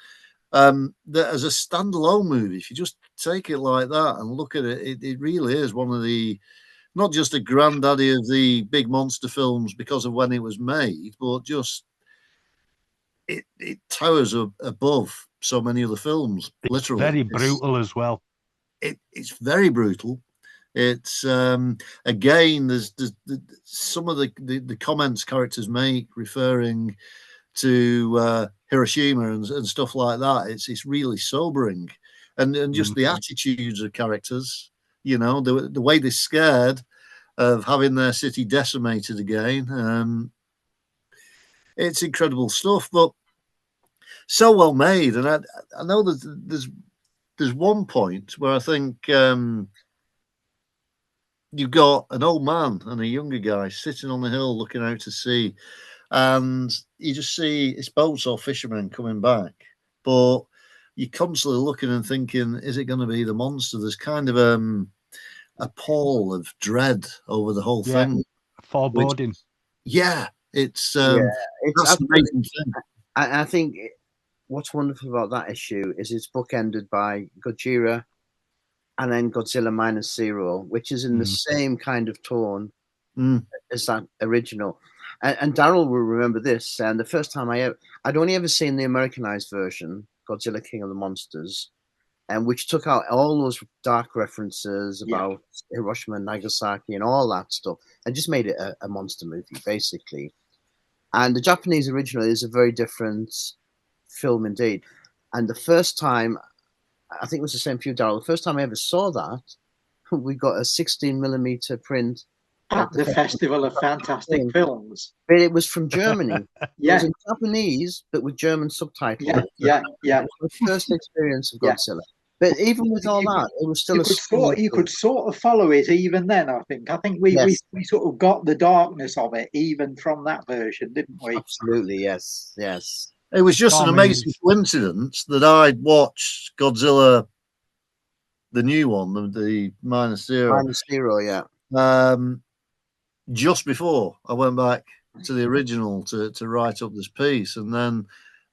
That as a standalone movie, if you just take it like that and look at it, it really is one of the, not just a granddaddy of the big monster films because of when it was made, but just it towers above so many other films. Literally, very brutal as well. It's very brutal. It's again, there's some of the comments characters make referring to Hiroshima and stuff like that. It's really sobering, and just the attitudes of characters. The way they're scared of having their city decimated again. It's incredible stuff, but so well made. And I know that there's one point where I think you've got an old man and a younger guy sitting on the hill looking out to sea, and you just see it's boats or fishermen coming back, but you're constantly looking and thinking, is it going to be the monster? There's kind of a pall of dread over the whole thing. Foreboding. It's that's an amazing thing. I think what's wonderful about that issue is it's bookended by Gojira and then Godzilla Minus Zero, which is in the same kind of tone as that original. And Darrell will remember this. And the first time I'd only ever seen the Americanized version, Godzilla King of the Monsters, and which took out all those dark references about Hiroshima and Nagasaki and all that stuff, and just made it a monster movie, basically. And the Japanese original is a very different film indeed. And the first time, I think it was the same for you, Darrell, the first time I ever saw that, we got a 16mm print at the Festival of Fantastic Films. But it was from Germany. It was in Japanese, but with German subtitles. Yeah. It was the first experience of Godzilla. But even with all that, it was still you could sort of follow it even then, I think. I think we sort of got the darkness of it even from that version, didn't we? Absolutely, yes. It was just an amazing coincidence that I'd watched Godzilla, the new one, the Minus Zero. Minus Zero, yeah. Just before I went back to the original to write up this piece, and then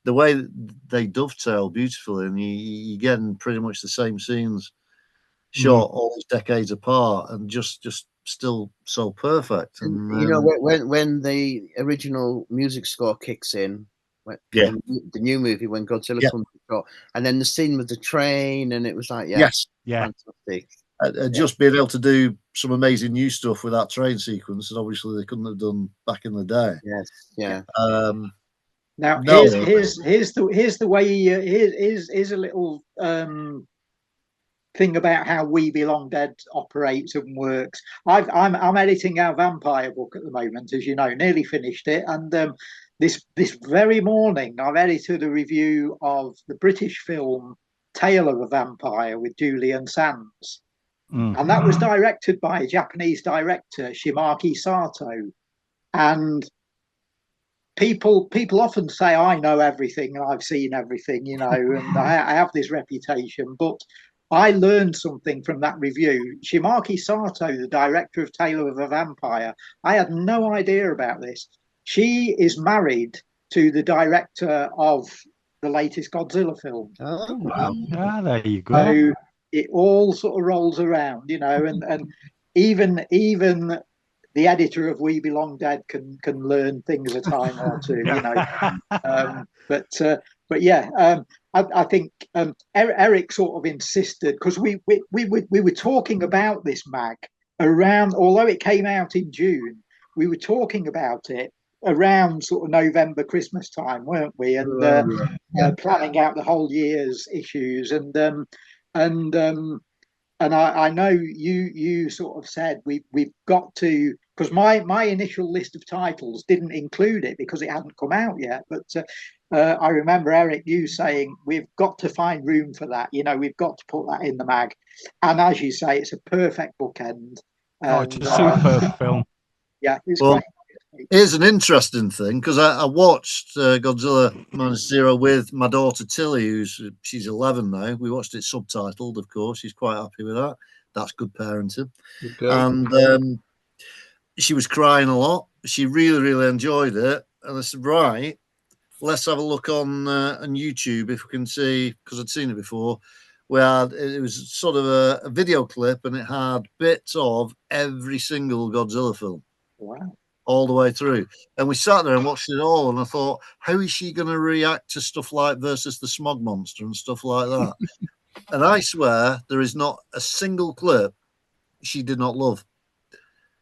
the way they dovetail beautifully, and you getting pretty much the same scenes shot all these decades apart, and just still so perfect. And when the original music score kicks in, the new movie when Godzilla comes to shot, and then the scene with the train, and it was like fantastic. Just being able to do some amazing new stuff with that train sequence, and obviously they couldn't have done back in the day. Now here's the way here's a little thing about how We Belong Dead operates and works. I'm editing our vampire book at the moment, as you know, nearly finished it, and this very morning, I've edited a review of the British film Tale of a Vampire with Julian Sands. And that was directed by a Japanese director, Shimaki Sato. And people often say I know everything and I've seen everything, you know, and I have this reputation. But I learned something from that review. Shimaki Sato, the director of Tale of a Vampire, I had no idea about this. She is married to the director of the latest Godzilla film. Oh, wow. Ah, there you go. So it all sort of rolls around, you know, and even the editor of We Belong Dead can learn things a time or two, you know. But yeah, I think Eric sort of insisted, because we were talking about this mag around, although it came out in June, we were talking about it around sort of November, Christmas time, weren't we? And planning out the whole year's issues. And I know you sort of said we've got to, because my initial list of titles didn't include it because it hadn't come out yet. But I remember, Eric, you saying we've got to find room for that. You know, we've got to put that in the mag. And as you say, it's a perfect bookend. It's a superb film. Yeah, it's Well, great. Here's an interesting thing, because I watched Godzilla Minus Zero with my daughter Tilly, she's 11 now. We watched it subtitled, of course. She's quite happy with that. That's good parenting. Okay. And she was crying a lot. She really, really enjoyed it. And I said, right, let's have a look on YouTube if we can see, because I'd seen it before. It was sort of a video clip, and it had bits of every single Godzilla film. Wow. All the way through. And we sat there and watched it all, and I thought, how is she going to react to stuff like Versus the Smog Monster and stuff like that? And I swear there is not a single clip she did not love.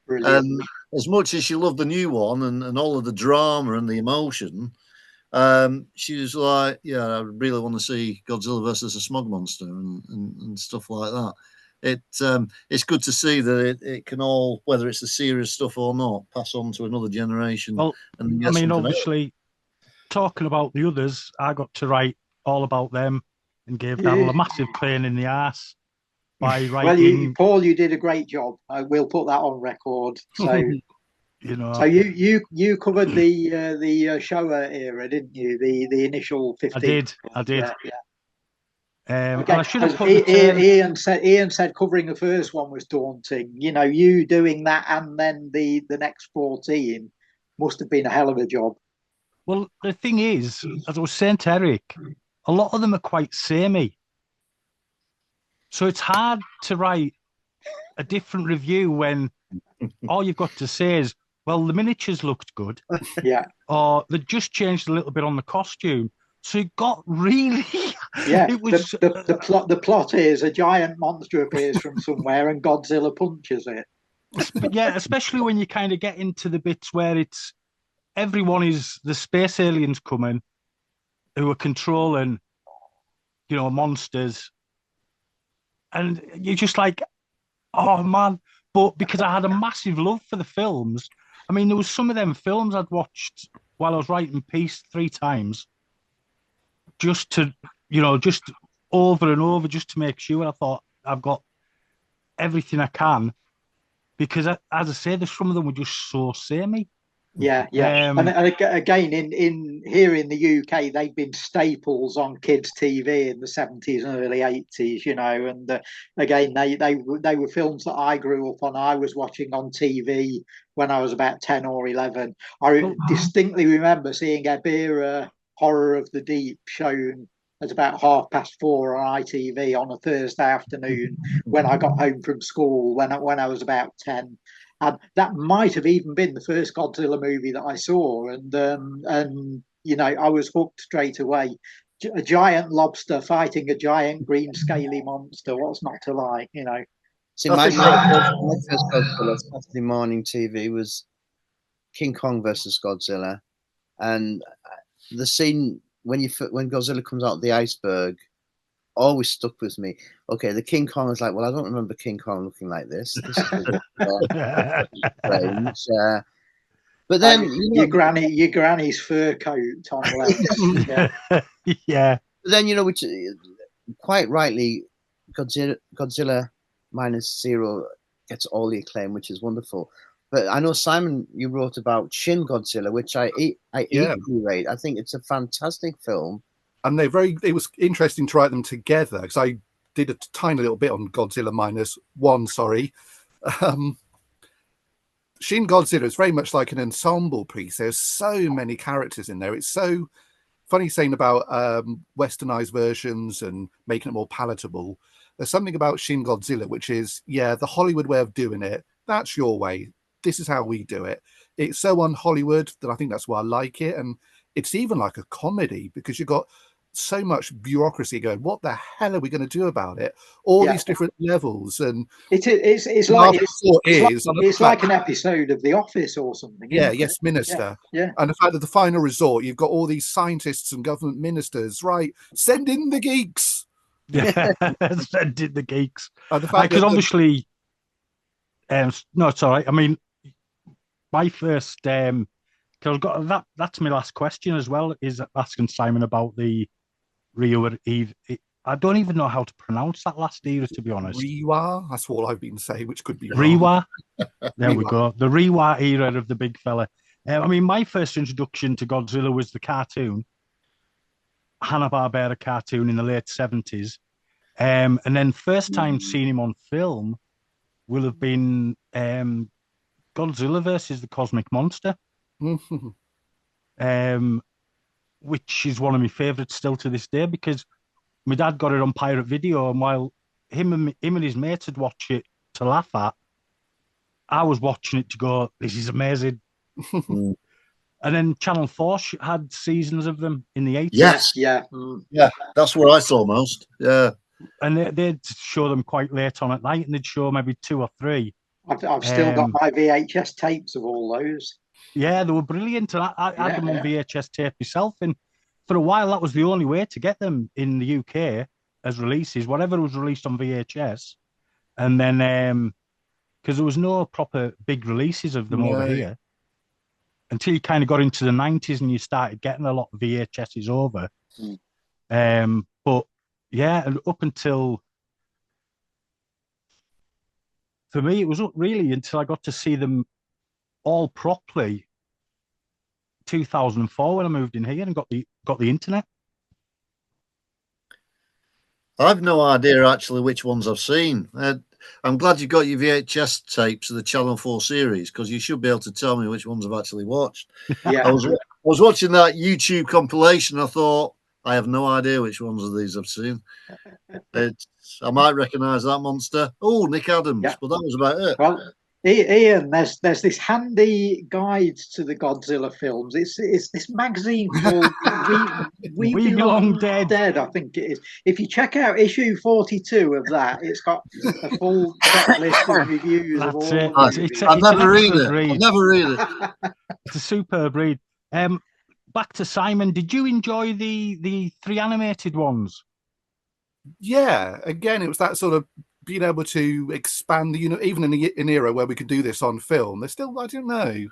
Brilliant. And as much as she loved the new one and all of the drama and the emotion, she was like, yeah, I really want to see Godzilla versus the Smog Monster and stuff like that. It's good to see that it can all, whether it's the serious stuff or not, pass on to another generation. Well, I mean, obviously, talking about the others, I got to write all about them and gave Darrell a massive pain in the ass by writing. Well, Paul, you did a great job. We'll put that on record. So, you know, so you covered the Showa era, didn't you? The initial 15. I did. Yeah. And I should have put Ian said covering the first one was daunting. You know, you doing that and then the next 14 must have been a hell of a job. Well, the thing is, as I was saying to Eric, a lot of them are quite samey. So it's hard to write a different review when all you've got to say is, well, the miniatures looked good. Yeah. Or they just changed a little bit on the costume. So it got really... Yeah, it was... the plot is a giant monster appears from somewhere and Godzilla punches it. Yeah, especially when you kind of get into the bits where it's... Everyone is the space aliens coming who are controlling, you know, monsters. And you're just like, oh, man. But because I had a massive love for the films, I mean, there was some of them films I'd watched while I was writing Peace 3 times. Just to, you know, just over and over, just to make sure. I thought I've got everything I can, because as I say, some of them were just so samey. Yeah. And again, in here in the UK, they've been staples on kids' TV in the 70s and early 80s, you know. And again, they were films that I grew up on. I was watching on TV when I was about 10 or 11. I distinctly remember seeing Ebira Horror of the Deep shown at about 4:30 on ITV on a Thursday afternoon when I got home from school when I was about 10. And that might have even been the first Godzilla movie that I saw. And you know, I was hooked straight away. A giant lobster fighting a giant green scaly monster. What's not to like, you know? See, my first Godzilla Saturday morning TV was King Kong versus Godzilla. And the scene when Godzilla comes out of the iceberg always stuck with me. Okay, the King Kong is like, well, I don't remember King Kong looking like this. This is strange. But then your granny's fur coat on left. Yeah. Yeah. But then which quite rightly, Godzilla minus zero gets all the acclaim, which is wonderful. But I know, Simon, you wrote about Shin Godzilla, which I equally rate. I think it's a fantastic film. And it was interesting to write them together, because I did a tiny little bit on Godzilla minus one, sorry. Shin Godzilla is very much like an ensemble piece. There's so many characters in there. It's so funny saying about westernized versions and making it more palatable. There's something about Shin Godzilla, which is, the Hollywood way of doing it. That's your way. This is how we do it. It's so un-Hollywood that I think that's why I like it. And it's even like a comedy, because you've got so much bureaucracy going, what the hell are we going to do about it? All these different levels. And it's like an episode of The Office or something. Yes, Minister. Yeah. And the fact that the final resort, you've got all these scientists and government ministers, right? Send in the geeks. Yeah, send in the geeks. Because obviously, no, it's all right. I mean, my first, because I've got that's my last question as well, is asking Simon about the Ringu. I don't even know how to pronounce that last era, to be honest. Riwa, that's all I've been saying, which could be Riwa. There we go. The Riwa era of the big fella. I mean, my first introduction to Godzilla was the cartoon, Hanna-Barbera cartoon in the late 70s. And then first time seeing him on film will have been Godzilla versus the Cosmic Monster. Which is one of my favourites still to this day, because my dad got it on pirate video, and while him and his mates would watch it to laugh at, I was watching it to go, this is amazing. And then Channel 4 had seasons of them in the 80s. Yes, yeah, that's where I saw most. Yeah, and they'd show them quite late on at night, and they'd show maybe 2 or 3. I've still got my VHS tapes of all those. Yeah, they were brilliant. And I had them on VHS tape myself. And for a while, that was the only way to get them in the UK as releases, whatever was released on VHS. And then, because there was no proper big releases of them over here until you kind of got into the 90s and you started getting a lot of VHSs over. But yeah, and up until, for me, it was really until I got to see them all properly 2004 when I moved in here and got the internet. I've no idea actually which ones I've seen. I'm glad you got your VHS tapes of the Channel 4 series, because you should be able to tell me which ones I've actually watched. I was watching that YouTube compilation. I thought, I have no idea which ones of these I've seen. I might recognise that monster. Oh, Nick Adams, but that was about it. Well, Ian, there's this handy guide to the Godzilla films. It's this magazine called We Belong Dead, I think it is. If you check out issue 42 of that, it's got a full checklist of reviews of all. I've never read it. It's a superb read. Back to Simon. Did you enjoy the 3 animated ones? Yeah, again, it was that sort of being able to expand the even in an era where we could do this on film. There's still, I don't know.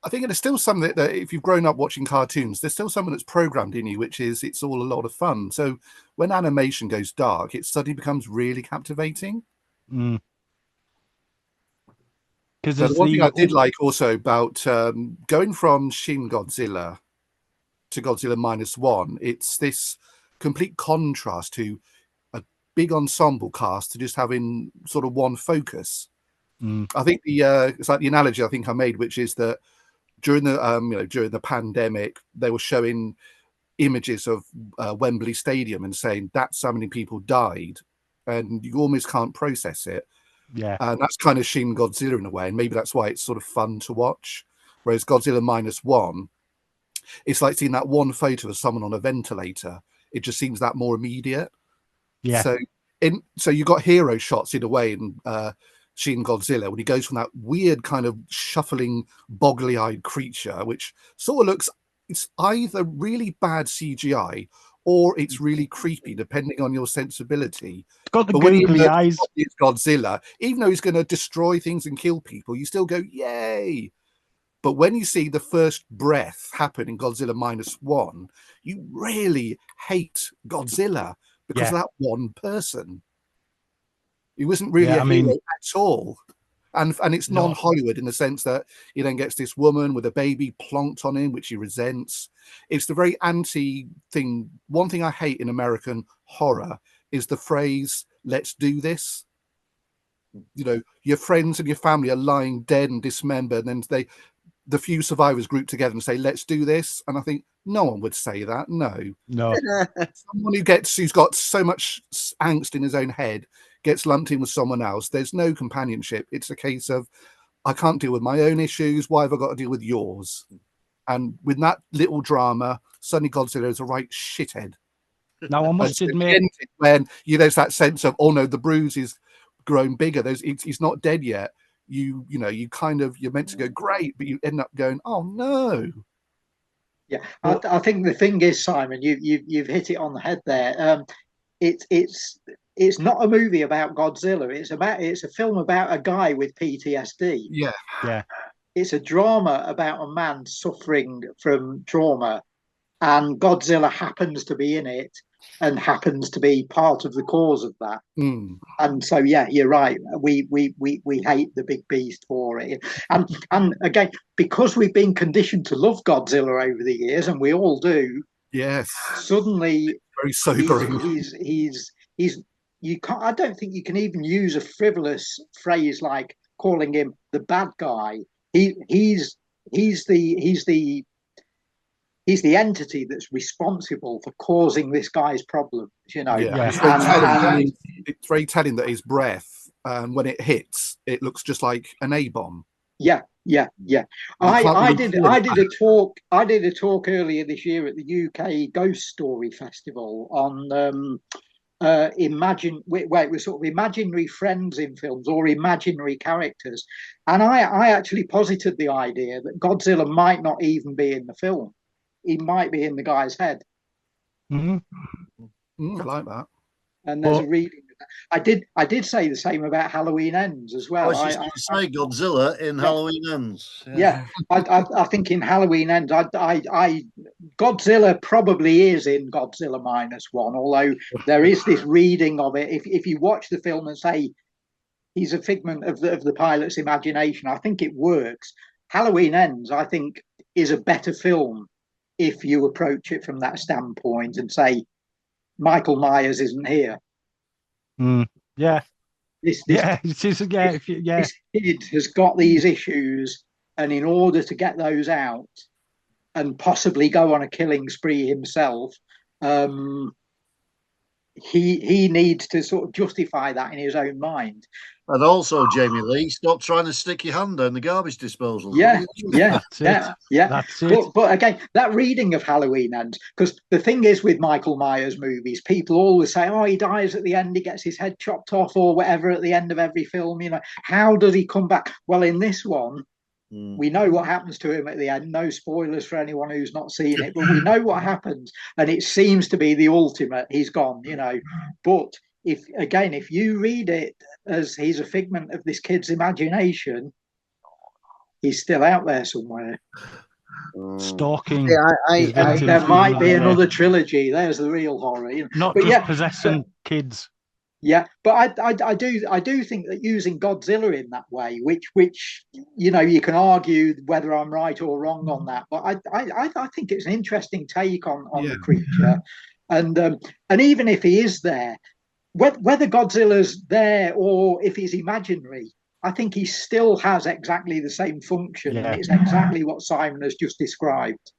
I think there's still something that if you've grown up watching cartoons, there's still something that's programmed in you, which is it's all a lot of fun. So when animation goes dark, it suddenly becomes really captivating. Because the one thing I did like also about going from Shin Godzilla to Godzilla -1, it's this complete contrast to a big ensemble cast to just having sort of one focus. I think it's like the analogy I think I made, which is that during the during the pandemic, they were showing images of Wembley Stadium and saying that's how many people died, and you almost can't process it. Yeah, and that's kind of Shin Godzilla in a way, and maybe that's why it's sort of fun to watch. Whereas Godzilla -1, it's like seeing that one photo of someone on a ventilator. It just seems that more immediate. Yeah. So you got hero shots in a way in Shin Godzilla when he goes from that weird kind of shuffling, boggly-eyed creature, which sort of looks, it's either really bad CGI or it's really creepy, depending on your sensibility. It's got the But when googly you eyes. it's Godzilla, even though he's going to destroy things and kill people, you still go, yay. But when you see the first breath happen in Godzilla -1, you really hate Godzilla because of that one person. He wasn't really a hero at all. And it's non-Hollywood in the sense that he then gets this woman with a baby plonked on him, which he resents. It's the very anti thing. One thing I hate in American horror is the phrase, let's do this. You know, your friends and your family are lying dead and dismembered, and then the few survivors group together and say, let's do this. And I think no one would say that. No. Someone who's got so much angst in his own head gets lumped in with someone else. There's no companionship. It's a case of, I can't deal with my own issues. Why have I got to deal with yours? And with that little drama, suddenly Godzilla is a right shithead. Now, I must admit, when there's that sense of, oh no, the bruise is grown bigger. He's not dead yet. You're meant to go great, but you end up going, oh no. Yeah, I think the thing is, Simon, you've hit it on the head there. It's not a movie about Godzilla. It's a film about a guy with PTSD. Yeah. It's a drama about a man suffering from trauma, and Godzilla happens to be in it and happens to be part of the cause of that. And so, yeah, you're right. We hate the big beast for it. And again, because we've been conditioned to love Godzilla over the years, and we all do. Yes. Suddenly, very sobering. He's you can't. I don't think you can even use a frivolous phrase like calling him the bad guy. He's the entity that's responsible for causing this guy's problems, you know. Yeah. It's very telling that his breath, when it hits, it looks just like an A-bomb. Yeah. I did a talk earlier this year at the UK Ghost Story Festival on where it was sort of imaginary friends in films or imaginary characters, and I actually posited the idea that Godzilla might not even be in the film. He might be in the guy's head. I like that. And there's a reading of that. I did say the same about Halloween Ends as well. I was just going to say Godzilla in Halloween Ends. Yeah, I think in Halloween Ends, Godzilla probably is in Godzilla -1, although there is this reading of it. If you watch the film and say he's a figment of the pilot's imagination, I think it works. Halloween Ends, I think, is a better film if you approach it from that standpoint and say Michael Myers isn't here. This kid has got these issues, and in order to get those out and possibly go on a killing spree himself, he needs to sort of justify that in his own mind. And also, Jamie Lee, stop trying to stick your hand down the garbage disposal. Yeah. That's it. But again, that reading of Halloween Ends, because the thing is with Michael Myers movies, people always say, oh, he dies at the end, he gets his head chopped off or whatever at the end of every film. You know, how does he come back? Well, in this one, we know what happens to him at the end. No spoilers for anyone who's not seen it, but we know what happens. And it seems to be the ultimate. He's gone, you know. But if you read it as he's a figment of this kid's imagination, he's still out there somewhere. Stalking. There might be another trilogy. There's the real horror. You know? Not just possessing kids. Yeah, but I do think that using Godzilla in that way, which you know, you can argue whether I'm right or wrong on that, but I think it's an interesting take on the creature, and even if he is there, whether Godzilla's there or if he's imaginary, I think he still has exactly the same function. Yeah. It's exactly what Simon has just described.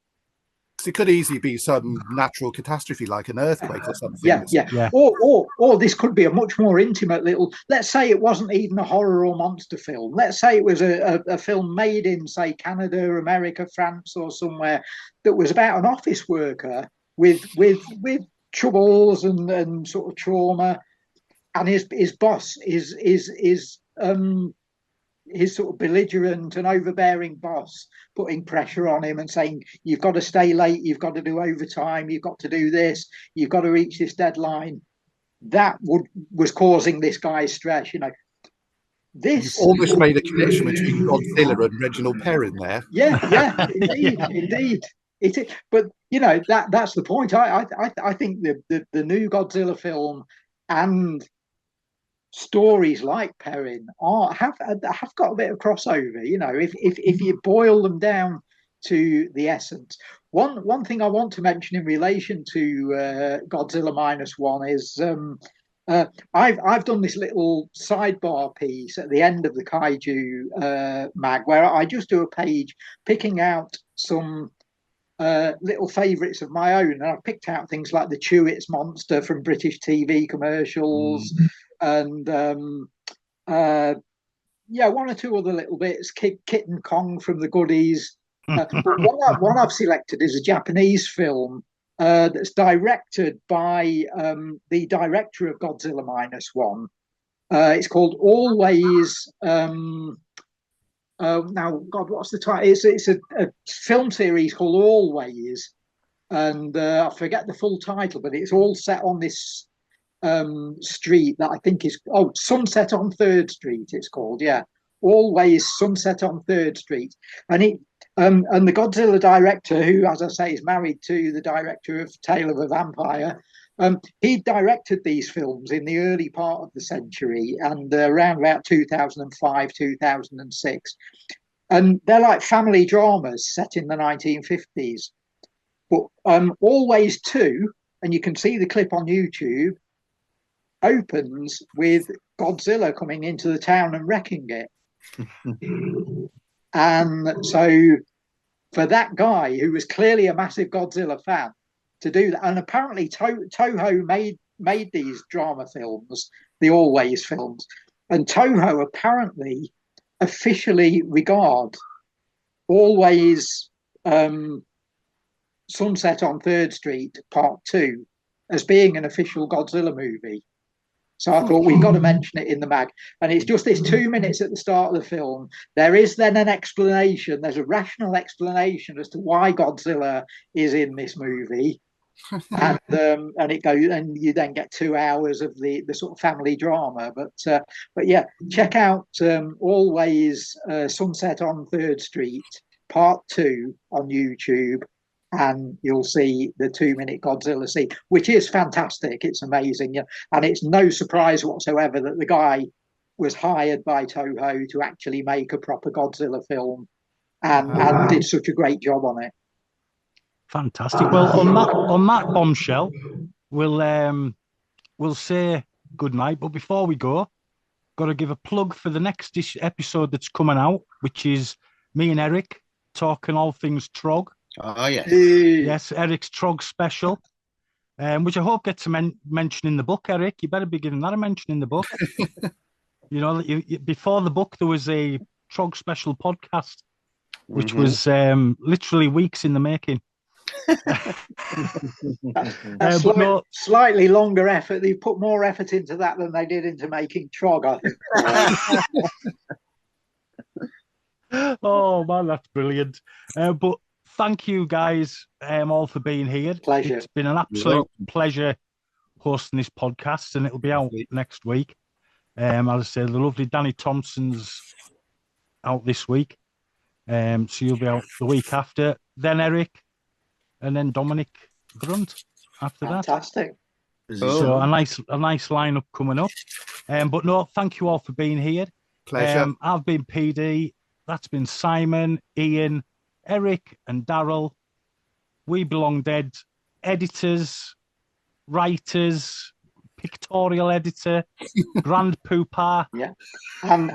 It could easily be some natural catastrophe like an earthquake or something. Yeah. Or this could be a much more intimate little, let's say it wasn't even a horror or monster film. Let's say it was a film made in, say, Canada, America, France or somewhere that was about an office worker with troubles and sort of trauma, and his boss is his sort of belligerent and overbearing boss putting pressure on him and saying, you've got to stay late, you've got to do overtime, you've got to do this, you've got to reach this deadline. That was causing this guy's stress, you know. This You've almost made a connection between Godzilla and Reginald Perrin there. Yeah, indeed. It is, but you know, that's the point. I think the new Godzilla film and stories like Perrin have got a bit of crossover. You know, if you boil them down to the essence. One thing I want to mention in relation to Godzilla -1 is I've done this little sidebar piece at the end of the Kaiju mag where I just do a page picking out some little favourites of my own. And I've picked out things like the Chewits monster from British TV commercials and one or two other little bits, Kitten Kong from the Goodies. But one I've selected is a Japanese film that's directed by the director of Godzilla -1. It's called Always. Now, God, what's the title? It's a film series called Always, and I forget the full title, but it's all set on this street that I think is Sunset on 3rd Street. It's called, yeah, Always Sunset on 3rd Street, and the Godzilla director, who, as I say, is married to the director of Tale of a Vampire, he directed these films in the early part of the century and around about 2005, 2006. And they're like family dramas set in the 1950s. But Always 2, and you can see the clip on YouTube, opens with Godzilla coming into the town and wrecking it. And so for that guy, who was clearly a massive Godzilla fan, to do that, and apparently Toho made these drama films, the Always films, and Toho apparently officially regard Always Sunset on 3rd Street Part 2 as being an official Godzilla movie. So I thought we've got to mention it in the mag. And it's just this 2 minutes at the start of the film. There is then an explanation. There's a rational explanation as to why Godzilla is in this movie. And it goes, and you then get 2 hours of the sort of family drama. But yeah, check out Always Sunset on 3rd Street Part 2 on YouTube, and you'll see the 2-minute Godzilla scene, which is fantastic. It's amazing, and it's no surprise whatsoever that the guy was hired by Toho to actually make a proper Godzilla film, and did such a great job on it. Fantastic. Well, on that bombshell, we'll say good night. But before we go, got to give a plug for the next episode that's coming out, which is me and Eric talking all things Trog. Oh yes, yes, Eric's Trog special, which I hope gets a mention in the book. Eric, you better be giving that a mention in the book. You know, before the book, there was a Trog special podcast, which was literally weeks in the making. Slightly longer effort. They put more effort into that than they did into making Trog, I think. Oh man, that's brilliant. But thank you guys all for being here. Pleasure. It's been an absolute pleasure hosting this podcast, and it'll be out next week. As I said, the lovely Danny Thompson's out this week, so you'll be out the week after. Then Eric, and then Dominic Grunt after that. Fantastic. So a nice lineup coming up. But no, thank you all for being here. Pleasure. I've been PD. That's been Simon, Ian, Eric, and Darrell. We Belong Dead editors, writers, pictorial editor, Grand Poopah. Yeah, and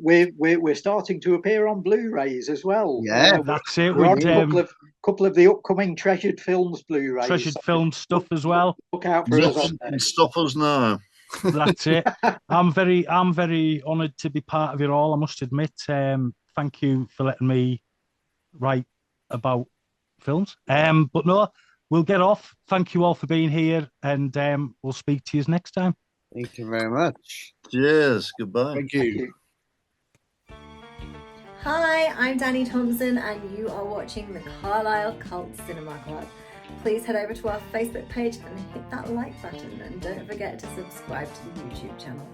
we're starting to appear on Blu-rays as well. Yeah, that's it. We're on a couple of the upcoming Treasured Films Blu-rays. Treasured Film stuff as well. Look out for us on there. Stop us now. That's it. I'm very honoured to be part of it all, I must admit. Thank you for letting me write about films. But no, we'll get off. Thank you all for being here, and we'll speak to you next time. Thank you very much. Cheers. Goodbye. Thank you. Hi, I'm Danny Thompson and you are watching the Carlisle Cult Cinema Club. Please head over to our Facebook page and hit that like button, and don't forget to subscribe to the YouTube channel.